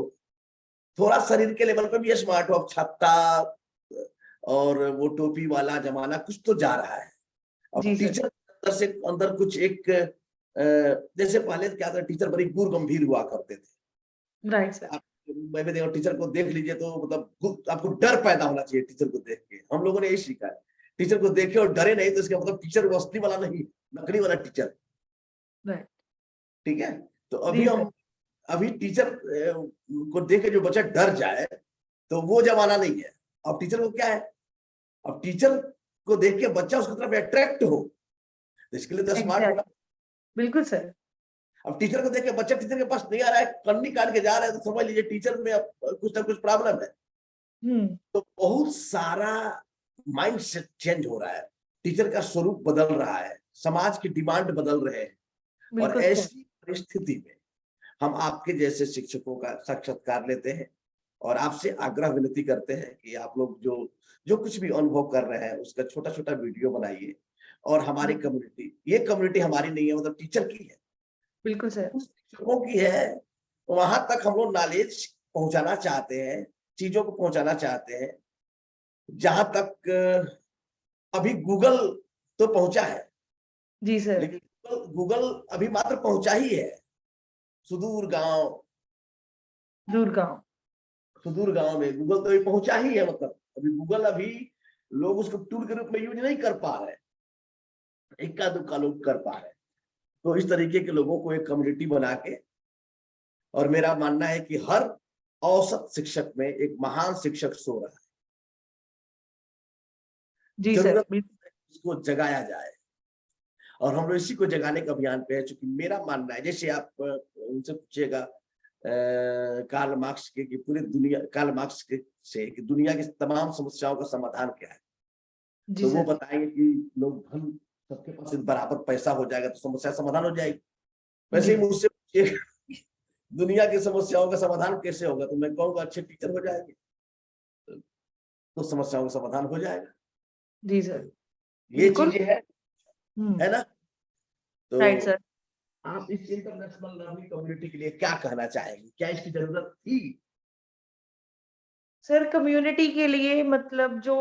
थोड़ा शरीर के लेवल पे भी स्मार्ट हो। अब छत्ता और वो टोपी वाला ज़माना कुछ तो जा रहा है। अब जी सर। टीचर अंदर से अंदर कुछ एक जैसे पहले क्या था, टीचर बड़ी गूढ़-गंभीर हुआ करते थे। Right sir. आप मैं भी देखो टीचर को देख लीजिए तो मतलब आपको डर पैदा होना चाहिए टीचर को देख के। हम लोगों ने यही सीखा है। टीचर को देखे और डरे नहीं तो इसका मतलब टीचर वो असली वाला नहीं, नकली वाला टीचर, राइट। ठीक है? तो जी सर। अभी टीचर को देख के जो बच्चा डर जाए, तो वो ज़माना नहीं है। अब टीचर को क्या है, अब टीचर को देख के बच्चा उसकी तरफ अट्रैक्ट हो, तो इसके लिए तो स्मार्ट होना। एग्ज़ैक्टली, बिल्कुल सर। अब टीचर को देख के बच्चा टीचर के पास नहीं आ रहा है, कन्नी काट के जा रहा है, तो समझ लीजिए टीचर में अब कुछ ना कुछ प्रॉब्लम है। हुँ, तो बहुत सारा माइंडसेट चेंज हो रहा है, टीचर का स्वरूप बदल रहा है, समाज की डिमांड बदल रहे हैं। और बिल्कुल सर। ऐसी परिस्थिति में हम आपके जैसे शिक्षकों का साक्षात्कार लेते हैं और आपसे आग्रह विनती करते हैं कि आप लोग जो जो कुछ भी अनुभव कर रहे हैं उसका छोटा-छोटा वीडियो बनाइए। और हमारी जी, कम्युनिटी, ये कम्युनिटी हमारी नहीं है, मतलब टीचर की है, बिल्कुल सर। उस शिक्षकों की है। वहां तक हम लोग नॉलेज पहुंचाना चाहते हैं, चीजों को पहुंचाना चाहते हैं। जहां तक अभी गूगल तो पहुंचा है, जी सर। लेकिन गूगल अभी मात्र पहुंचा ही है सुदूर गांव। गुड़गाँव। सुदूर गांव में गूगल तो अभी पहुंचा ही है, मतलब अभी गूगल अभी लोग उसको टूल के रूप में यूज नहीं कर पा रहे, इक्का दुक्का लोग कर पा रहे हैं। तो इस तरीके के लोगों को एक कम्युनिटी बना के, और मेरा मानना है कि हर औसत शिक्षक में एक महान शिक्षक सो रहा है। जी सर, जरूरत बिल है कि उसको जगाया जाए और हम लोग इसी को जगाने के अभियान पे है। चूंकि मेरा मानना है, जैसे आप उनसे पूछिएगा कार्ल मार्क्स के कि पूरी दुनिया, कार्ल मार्क्स के से कि दुनिया की तमाम समस्याओं का समाधान क्या है, जी तो वो सर। बताएंगे कि लोग धन, सबके पास बराबर पैसा हो जाएगा तो समस्या समाधान हो जाएगी। जी, वैसे ही मुझसे पूछिएगा दुनिया की समस्याओं का समाधान कैसे होगा, तो मैं कहूँगा अच्छे टीचर हो जाएंगे तो समस्याओं का समाधान हो जाएगा। जी तो सर, ये बिल्कुल। चीजें हुँ, है ना? तो राइट सर। आप इस इंटरनेशनल लर्निंग कम्युनिटी के लिए क्या कहना चाहेंगे? क्या इसकी ज़रूरत थी? सर कम्युनिटी के लिए मतलब जो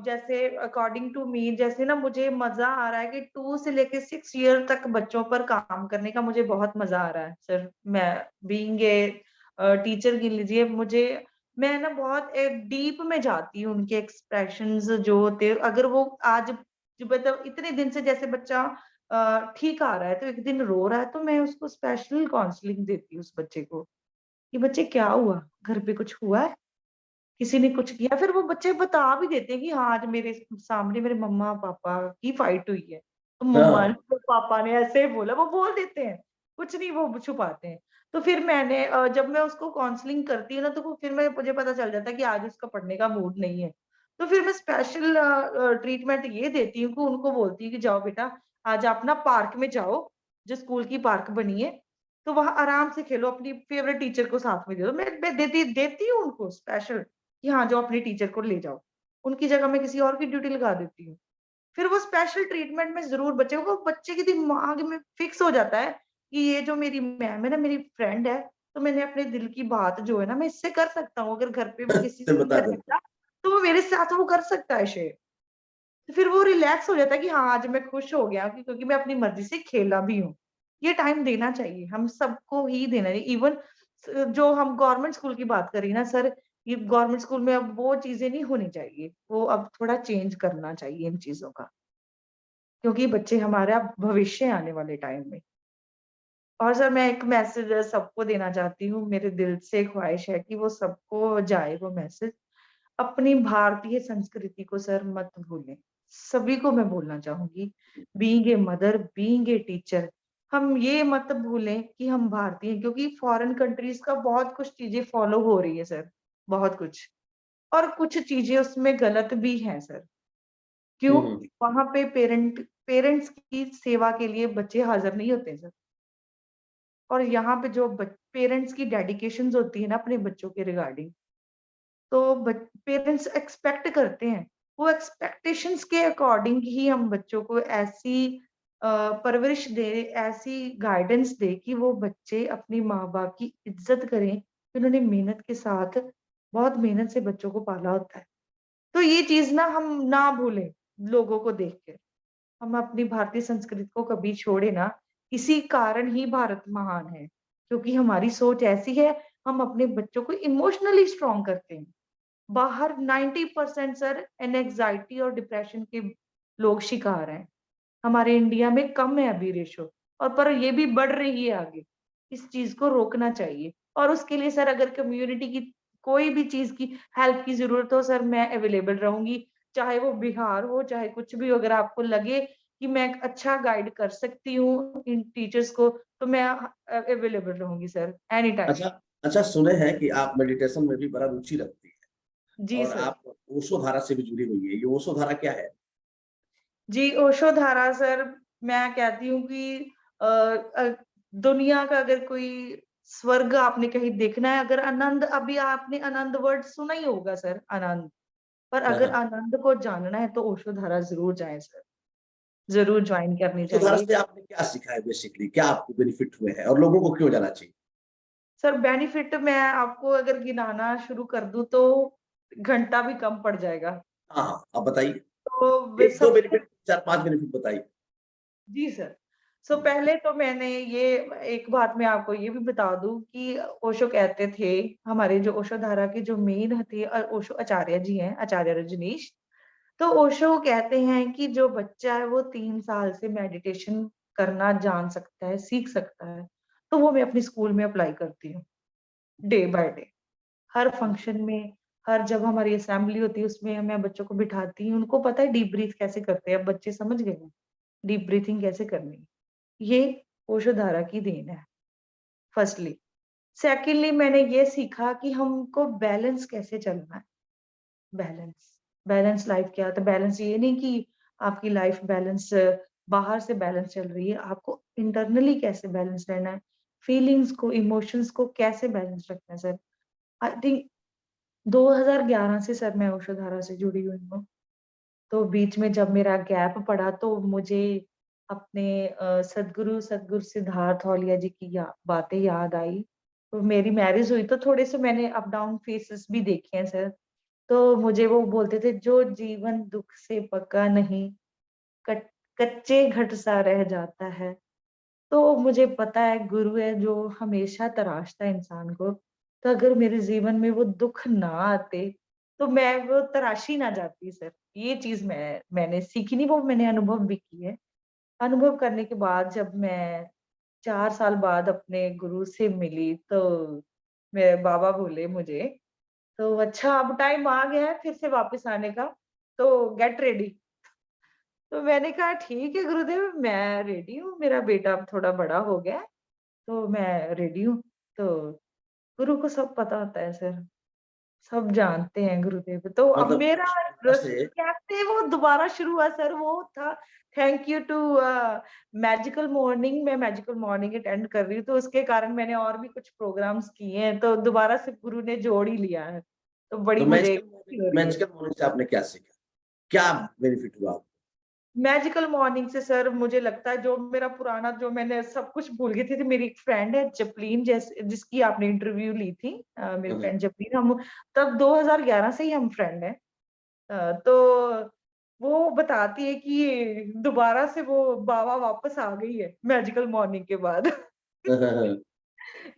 जैसे अकॉर्डिंग टू मी जैसे ना मुझे मज़ा आ रहा है कि 2 से लेके 6 ईयर तक बच्चों पर काम करने का मुझे बहुत मज़ा आ रहा है सर। मैं बीइंग ए टीचर गिन लीजिए मुझे मैं ना बहुत डीप में जाती हूँ उनके एक्सप्रेशंस जो होते हैं अगर वो आज जो मतलब इतने दिन से जैसे बच्चा ठीक आ रहा है तो एक दिन रो रहा है तो मैं उसको स्पेशल काउंसलिंग देती हूँ उस बच्चे को, कि बच्चे क्या हुआ? घर पे कुछ हुआ है? किसी ने कुछ किया फिर वो बच्चे बता भी देते हैं कि हाँ, आज मेरे सामने मेरे मम्मा-पापा की फाइट हुई है। तो मम्मा हाँ, ने तो पापा ने ऐसे बोला, वो बोल देते हैं। कुछ नहीं वो छुपाते हैं। तो फिर मैंने जब मैं उसको काउंसलिंग करती हूँ ना, तो वो फिर मुझे पता चल जाता है कि आज उसका पढ़ने का मूड नहीं है। तो फिर मैं स्पेशल ट्रीटमेंट ये देती हूँ कि उनको बोलती हूँ कि जाओ बेटा, आज आप ना पार्क में जाओ, जो स्कूल की पार्क बनी है, तो वहाँ आराम से खेलो, अपनी फेवरेट टीचर को साथ में दे दो। मैं देती देती हूँ उनको स्पेशल कि हाँ, जाओ अपनी टीचर को ले जाओ। उनकी जगह मैं किसी और की ड्यूटी लगा देती हूँ। फिर वो स्पेशल ट्रीटमेंट में ज़रूर बच्चे के दिमाग में फिक्स हो जाता है कि ये जो मेरी मैम है ना, मेरी फ्रेंड है, तो मैंने अपने दिल की बात जो है ना, मैं इससे कर सकता हूँ। अगर घर पे वो किसी से से नहीं बता कर देते हैं। सकता, तो वो मेरे साथ वो कर सकता है शेयर। तो फिर वो रिलैक्स हो जाता है कि हाँ, आज मैं खुश हो गया क्योंकि मैं अपनी मर्ज़ी से खेला भी हूँ। ये टाइम देना चाहिए, हम सबको ही देना चाहिए। इवन जो हम गवर्नमेंट स्कूल की बात करी ना सर, ये गवर्नमेंट स्कूल में अब वो चीज़ें नहीं होनी चाहिए। वो अब थोड़ा चेंज करना चाहिए इन चीज़ों का। क्योंकि बच्चे हमारा भविष्य है आने वाले टाइम में। और सर मैं एक मैसेज सबको देना चाहती हूँ, मेरे दिल से ख्वाहिश है कि वो सबको जाए वो मैसेज। अपनी भारतीय संस्कृति को सर मत भूलें। सभी को मैं बोलना चाहूँगी, being a mother, being a teacher, हम ये मत भूलें कि हम भारतीय हैं, क्योंकि फॉरेन कंट्रीज़ का बहुत कुछ चीज़ें फॉलो हो रही है सर, बहुत कुछ। और कुछ चीज़ें उसमें गलत भी हैं सर। क्यों? हम्म। वहाँ पे पेरेंट्स की सेवा के लिए बच्चे हाज़िर नहीं होते सर। और यहाँ पे जो पेरेंट्स की डेडिकेशंस होती है ना अपने बच्चों के रिगार्डिंग, तो पेरेंट्स एक्सपेक्ट करते हैं। वो एक्सपेक्टेशंस के अकॉर्डिंग ही हम बच्चों को ऐसी परवरिश दें, ऐसी गाइडेंस दें कि वो बच्चे अपनी माँ-बाप की इज़्ज़त करें, कि उन्होंने मेहनत के साथ, बहुत मेहनत से बच्चों को पाला होता है। तो ये चीज़ ना हम ना भूलें लोगों को देख के। हम अपनी भारतीय संस्कृति को कभी छोड़े ना, इसी कारण ही भारत महान है, क्योंकि हमारी सोच ऐसी है, हम अपने बच्चों को इमोशनली स्ट्रॉन्ग करते हैं। बाहर 90% सर एंग्जायटी और डिप्रेशन के लोग शिकार हैं। हमारे इंडिया में कम है अभी रेशो, और पर ये भी बढ़ रही है आगे। इस चीज़ को रोकना चाहिए, और उसके लिए सर अगर कम्युनिटी की कोई भी चीज़ की हेल्प की ज़रूरत हो सर, मैं अवेलेबल रहूँगी। चाहे वो बिहार हो, चाहे कुछ भी हो, अगर आपको लगे कि मैं अच्छा गाइड कर सकती हूँ इन टीचर्स को, तो मैं अवेलेबल रहूँगी सर, एनी टाइम। अच्छा। अच्छा, सुने हैं कि आप मेडिटेशन में भी बड़ा रुचि रखती हैं जी और सर। आप ओशो धारा से भी जुड़ी हुई है। ये ओशो धारा क्या है? जी, ओशो धारा सर, मैं कहती हूँ कि दुनिया का अगर कोई स्वर्ग आपने कहीं देखना है, अगर आनंद, अभी आपने आनंद वर्ड सुना ही होगा सर, आनंद। पर हाँ, अगर हाँ। आनंद को जानना है तो ओशो धारा ज़रूर जाएँ सर, ज़रूर जॉइन करनी ओशो धारा चाहिए। से आपने क्या सीखा है बेसिकली? क्या आपको बेनिफिट हुए हैं और लोगों को क्यों जाना चाहिए? सर बेनिफिट मैं आपको अगर गिनाना शुरू कर दूँ तो घंटा भी कम पड़ जाएगा। हाँ, हाँ, आप बताइए। तो वे 1-2 सबसे बेनिफिट, 4-5 बेनिफिट बताइए। जी सर। सो हुँ। पहले तो मैंने ये एक बात मैं आपको ये भी बता दूँ कि ओशो कहते थे, हमारे जो ओशो धारा के जो मेन थे ओशो आचार्य जी हैं, आचार्य रजनीश। तो ओशो कहते हैं कि जो बच्चा है वो 3 साल से मेडिटेशन करना जान सकता है, सीख सकता है। तो वो मैं अपने स्कूल में अप्लाई करती हूँ, day by day. Her function में, हर जब हमारी असेंबली होती है उसमें मैं बच्चों को बिठाती हूँ, उनको पता है डीप ब्रीथ कैसे करते हैं, अब बच्चे समझ गए हैं, डीप ब्रीथिंग कैसे करनी है। ये ओशो धारा की देन है, फर्स्टली। सेकंडली मैंने ये सीखा कि हमको बैलेंस कैसे चलना है, बैलेंस। बैलेंस लाइफ क्या होता है? बैलेंस ये नहीं कि आपकी लाइफ बैलेंस बाहर से बैलेंस चल रही है, आपको इंटरनली कैसे बैलेंस रहना है, फीलिंग्स को, इमोशंस को कैसे बैलेंस रखना है सर। आई थिंक 2011 से सर मैं ओशो धारा से जुड़ी हुई हूँ। तो बीच में जब मेरा गैप पड़ा तो मुझे अपने सद्गुरु सिद्धार्थ औलिया जी की बातें याद आई। तो मेरी मैरिज हुई तो थोड़े से मैंने अप डाउन फेसेस भी देखे हैं सर। तो मुझे वो बोलते थे, जो जीवन दुख से पका नहीं, कट कच्चे घट सा रह जाता है। तो मुझे पता है गुरु है जो हमेशा तराशता है इंसान को। तो अगर मेरे जीवन में वो दुःख ना आते, तो मैं वो तराशी ना जाती सर। ये चीज़ मैंने सीखी नहीं, वो मैंने अनुभव भी की है। अनुभव करने के बाद जब मैं 4 साल बाद अपने गुरु से मिली, तो मेरे बाबा बोले मुझे, तो अच्छा अब टाइम आ गया है फिर से वापस आने का, तो गेट रेडी। तो मैंने कहा ठीक है गुरुदेव, मैं रेडी हूँ, मेरा बेटा अब थोड़ा बड़ा हो गया है, तो मैं रेडी हूँ। तो गुरु को सब पता होता है सर, सब जानते हैं गुरुदेव को। तो अब मतलब मेरा उस तरह रस से कैसे वो दोबारा शुरू हुआ सर, वो था thank you to magical morning. मैं मैजिकल मॉर्निंग अटेंड कर रही हूँ, तो उसके कारण मैंने और भी कुछ प्रोग्राम्स किए हैं, तो दोबारा से गुरु ने जोड़ ही लिया है। तो बड़ी तो मुझे खुशी हो रही है। मैजिकल मॉर्निंग से आपने क्या सीखा? क्या बेनिफिट हुआ आपको? मैजिकल मॉर्निंग से सर मुझे लगता है जो मेरा पुराना, जो मैंने सब कुछ भूल गई थी। मेरी एक फ्रेंड है जपलीन, जिसकी आपने इंटरव्यू ली थी, मेरी हाँ, फ्रेंड जपलीन, हम तब 2011 से ही हम फ्रेंड हैं। तो वो बताती है कि दोबारा से वो बाबा वापस आ गई है मैजिकल मॉर्निंग के बाद। हाँ, हाँ, हाँ,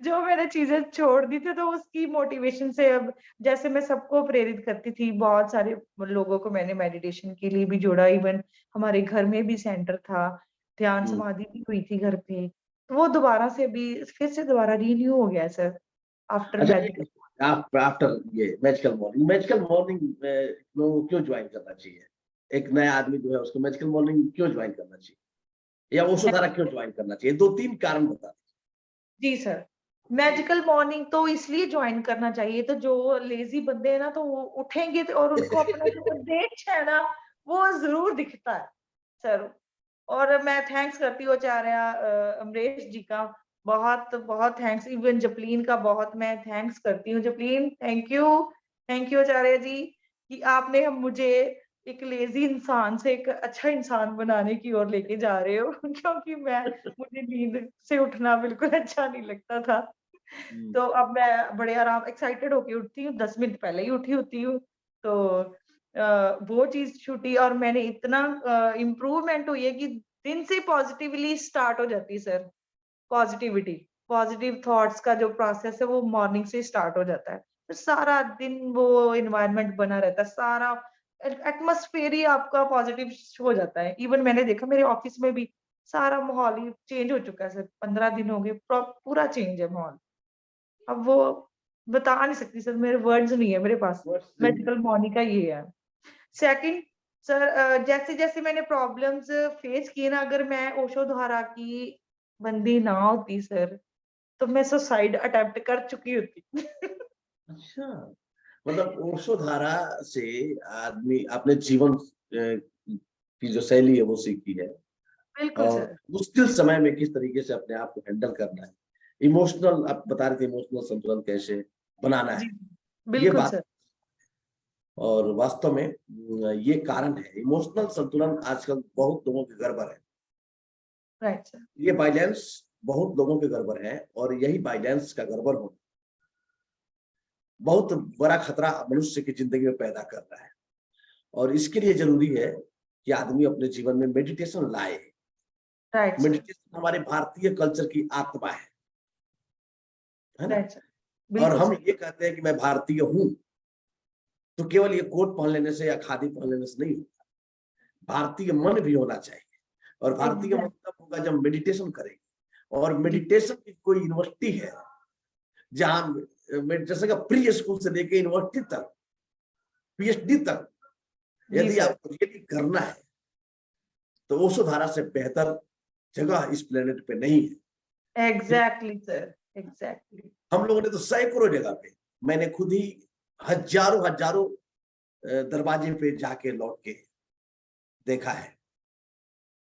जो मैंने चीजें छोड़ दी थी, तो उसकी मोटिवेशन से अब जैसे मैं सबको प्रेरित करती थी, बहुत सारे लोगों को मैंने मेडिटेशन के लिए भी जोड़ा। इवन हमारे घर में भी सेंटर था, ध्यान हम्म। समाधि भी हुई थी घर पे। तो वो दोबारा से अभी फिर से दोबारा रिन्यू हो गया सर, आफ्टर अच्छा, मैजिकल। एक आप आफ्टर ये मैजिकल मॉर्निंग लोगों को क्यों ज्वाइन करना चाहिए? एक नया आदमी जो है उसको मैजिकल मॉर्निंग क्यों ज्वाइन करना चाहिए, या ओशोधारा क्यों ज्वाइन करना चाहिए? 2-3 कारण बता जी सर, मैजिकल मॉर्निंग तो इसलिए ज्वाइन करना चाहिए, तो जो लेज़ी बंदे हैं ना, तो वो उठेंगे तो और उनको अपना जो दीजिए। उद्देश्य है ना, वो ज़रूर दिखता है सर। और मैं थैंक्स करती हूँ आचार्य अमरेश जी का, बहुत थैंक्स। इवन जपलीन का बहुत मैं थैंक्स करती हूँ। जपलीन, थैंक यू आचार्य जी, कि आपने हम मुझे एक लेज़ी इंसान से एक अच्छा इंसान बनाने की ओर लेके जा रहे हो। क्योंकि मुझे नींद से उठना बिल्कुल अच्छा नहीं लगता था। हम्म। तो अब मैं बड़े आराम एक्साइटेड होके उठती हूँ, 10 मिनट पहले ही उठी होती हूँ। तो वो चीज़ छूटी और मैंने इतना इम्प्रूवमेंट हुई है कि दिन से पॉजिटिवली स्टार्ट हो जाती है सर। पॉजिटिविटी, पॉजिटिव थॉट्स का जो प्रोसेस है वो मॉर्निंग से स्टार्ट हो जाता है। तो सारा दिन वो एनवायरनमेंट बना रहता है, सारा एटमॉस्फेयर ही आपका पॉजिटिव हो जाता है। इवन मैंने देखा मेरे ऑफिस में भी सारा माहौल ही चेंज हो चुका है सर, 15 दिन हो गए, पूरा चेंज है माहौल। अब वो बता नहीं सकती सर, मेरे वर्ड्स नहीं है मेरे पास। What's the- मैजिकल मॉर्निंग का ये है। सेकंड सर, जैसे-जैसे मैंने प्रॉब्लम्स फेस किए ना, अगर मैं ओशो धारा की बंदी ना होती सर, तो मैं सुसाइड अटेम्प्ट कर चुकी होती। अच्छा, मतलब ओशोधारा से आदमी अपने जीवन की जो शैली है वो सीखी है, बिल्कुल और सर। मुश्किल समय में किस तरीके से अपने आप को हैंडल करना है, इमोशनल आप बता रहे थे, इमोशनल संतुलन कैसे बनाना जी, है, ये बिल्कुल बात। सर। और वास्तव में ये कारण है, इमोशनल संतुलन आजकल बहुत लोगों के गड़बड़ है। Right sir. ये बाइलेंस बहुत लोगों के गड़बड़ है, और यही बाइलेंस का गड़बड़ होना बहुत बड़ा खतरा मनुष्य की जिंदगी में पैदा कर रहा है। और इसके लिए जरूरी है कि आदमी अपने जीवन में मेडिटेशन लाए। Right sir. मेडिटेशन हमारे भारतीय कल्चर की आत्मा है ना? Right sir. और बिल्कुल हम सर। ये कहते हैं कि मैं भारतीय हूं, तो केवल ये कोट पहन लेने से या खादी पहन लेने से नहीं होता। भारतीय मन भी होना चाहिए, और भारतीय मन एग्ज़ैक्ट तब होगा जब मेडिटेशन करेंगे। और जी, मेडिटेशन की कोई यूनिवर्सिटी है जहां मेडिटेशन का प्री स्कूल से लेके यूनिवर्सिटी तक, पीएचडी तक, जी यदि सर। आपको रियली करना है, तो ओशोधारा से बेहतर जगह इस प्लेनेट पे नहीं है। Exactly sir, exactly. हम लोगों ने तो सैकड़ों जगह पे, मैंने खुद ही हजारों हजारों दरवाजे पे जाके लौट के देखा है।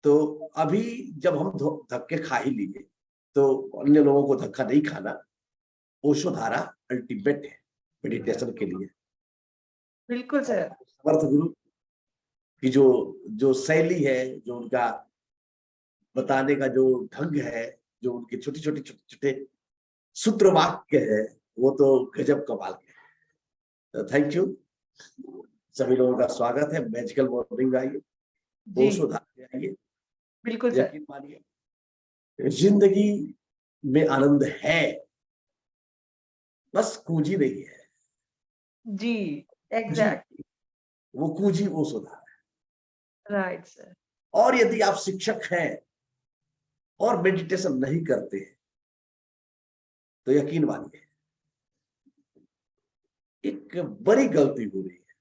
तो अभी जब हम धक्के खा ही लिए, तो अन्य लोगों को धक्का नहीं खाना। ओशोधारा अल्टीमेट है मेडिटेशन के लिए। बिल्कुल और सर। समर्थ गुरु की जो जो शैली है, जो उनका बताने का जो ढंग है, जो उनके छोटे छोटे सूत्र वाक्य है, वो तो गजब कमाल के हैं। थैंक यू, सभी लोगों का स्वागत है। मैजिकल मॉर्निंग में आइए, जी, ओशोधारा में आइए। बिल्कुल सर। यकीन मानिए, जिंदगी में आनंद है, बस कुंजी नहीं है। जी, जी, एग्ज़ैक्टली। वो कुंजी ओशोधारा है। Right sir. और यदि आप शिक्षक हैं और मेडिटेशन नहीं करते हैं, तो यकीन मानिए एक बड़ी गलती हो रही है।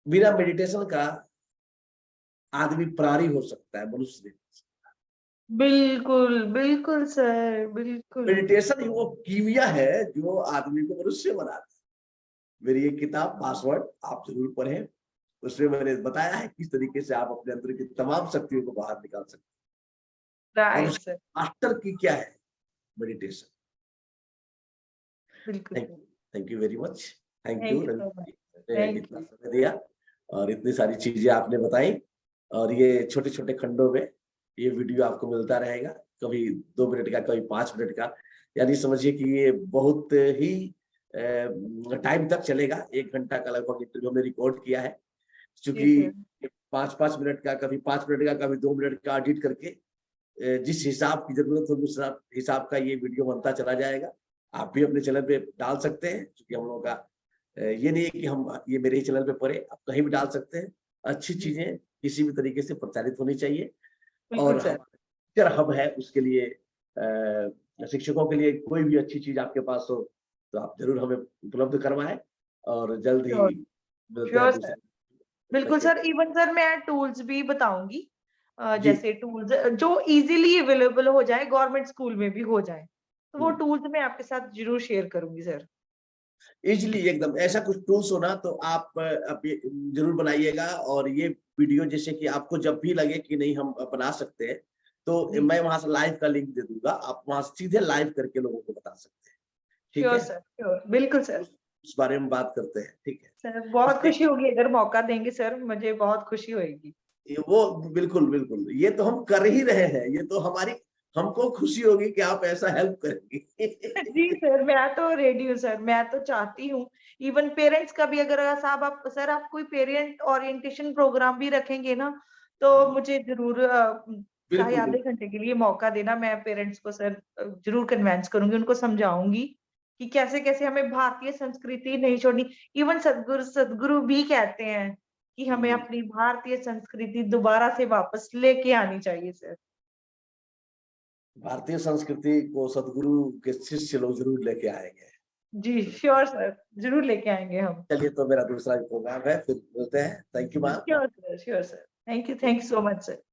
बिना मेडिटेशन का आदमी प्राणी हो सकता है, मनुष्य नहीं। बिल्कुल, बिल्कुल सर, बिल्कुल। मेडिटेशन ही वो कीमिया है जो आदमी को मनुष्य बनाता है। मेरी एक किताब पासवर्ड आप जरूर पढ़ें। उसमें मैंने बताया है किस तरीके से आप अपने अंदर की तमाम शक्तियों को बाहर निकाल सकते हैं और राइट उसकी सर, मास्टर की क्या है मेडिटेशन। बिल्कुल sir. Thank you very much. Thank you thank you so much Ravi sir, जी, ने थैंक इतना यू। समय दिया और इतनी सारी चीजें आपने बताई और ये छोटे-छोटे खंडों में ये वीडियो आपको मिलता रहेगा। कभी 2 मिनट का, कभी 5 मिनट का। यानी समझिए कि ये बहुत ही टाइम तक चलेगा। 1 घंटा का लगभग इंटरव्यू हमने रिकॉर्ड किया है। जी चूँकि सर, 5-5 मिनट का, कभी 5 मिनट का, कभी 2 मिनट का एडिट करके जिस हिसाब की ज़रूरत होगी उस हिसाब का ये वीडियो बनता चला जाएगा। आप भी अपने चैनल पे डाल सकते हैं क्योंकि हम लोगों का ये नहीं है कि हम ये मेरे ही चैनल पे पड़े, आप कहीं भी डाल सकते हैं। अच्छी जी, चीज़ें किसी भी तरीके से प्रचारित होनी चाहिए बिल्कुल और सर। हमारा टीचर हब है उसके लिए शिक्षकों के लिए कोई भी अच्छी चीज़ आपके पास हो, तो आप ज़रूर हमें उपलब्ध करवाएँ और जल्द ही श्योर, मिलते हैं श्योर सर। दूसरे तब तक बिल्कुल के सर, इवन सर मैं टूल्स भी बताऊँगी। जी, जैसे टूल्स जो ईज़िली अवेलेबल हो जाए, गवर्नमेंट स्कूल में भी हो जाए। तो वो हुँ। टूल्स मैं आपके साथ ज़रूर शेयर करूँगी सर। ईज़िली एकदम ऐसा कुछ टूल्स हो ना तो आप ये ज़रूर बनाइएगा और ये वीडियो जैसे कि आपको जब भी लगे कि नहीं हम बना सकते हैं, तो जी, मैं वहाँ से लाइव का लिंक दे दूँगा। आप वहाँ से सीधे लाइव करके लोगों को बता सकते हैं। ठीक श्योर है? Sir, sure. बिल्कुल सर। उस बारे में बात करते हैं, ठीक है? सर बहुत इसलिए खुशी होगी अगर मौका देंगे सर, मुझे बहुत खुशी होएगी। ये वो बिल्कुल, बिल्कुल। ये तो हम कर ही रहे हैं। ये तो हमारी हमको खुशी होगी कि आप ऐसा हेल्प जी करेंगे। सर, मैं तो रेडी हूँ सर, मैं तो चाहती हूँ। इवन पेरेंट्स का भी अगर साहब आप सर आप कोई पेरेंट ओरिएंटेशन प्रोग्राम भी रखेंगे ना, तो हाँ, मुझे ज़रूर चाहे बिल्कुल, आधे बिल्कुल। घंटे के लिए मौका देना, मैं पेरेंट्स को सर ज़रूर कन्विंस करूँगी, उनको समझाऊँगी कि कैसे-कैसे हमें भारतीय संस्कृति नहीं छोड़नी। इवन सद्गुरु भी कहते हैं कि हुँ, हमें हुँ। अपनी भारतीय संस्कृति दोबारा से वापस लेके आनी चाहिए सर। भारतीय संस्कृति को सद्गुरु के शिष्य लोग ज़रूर लेके आएँगे। जी, श्योर सर, ज़रूर लेके आएँगे हम। चलिए तो मेरा दूसरा प्रोग्राम है, फिर मिलते हैं। Thank you ma'am. Sure sir, thank you so much sir.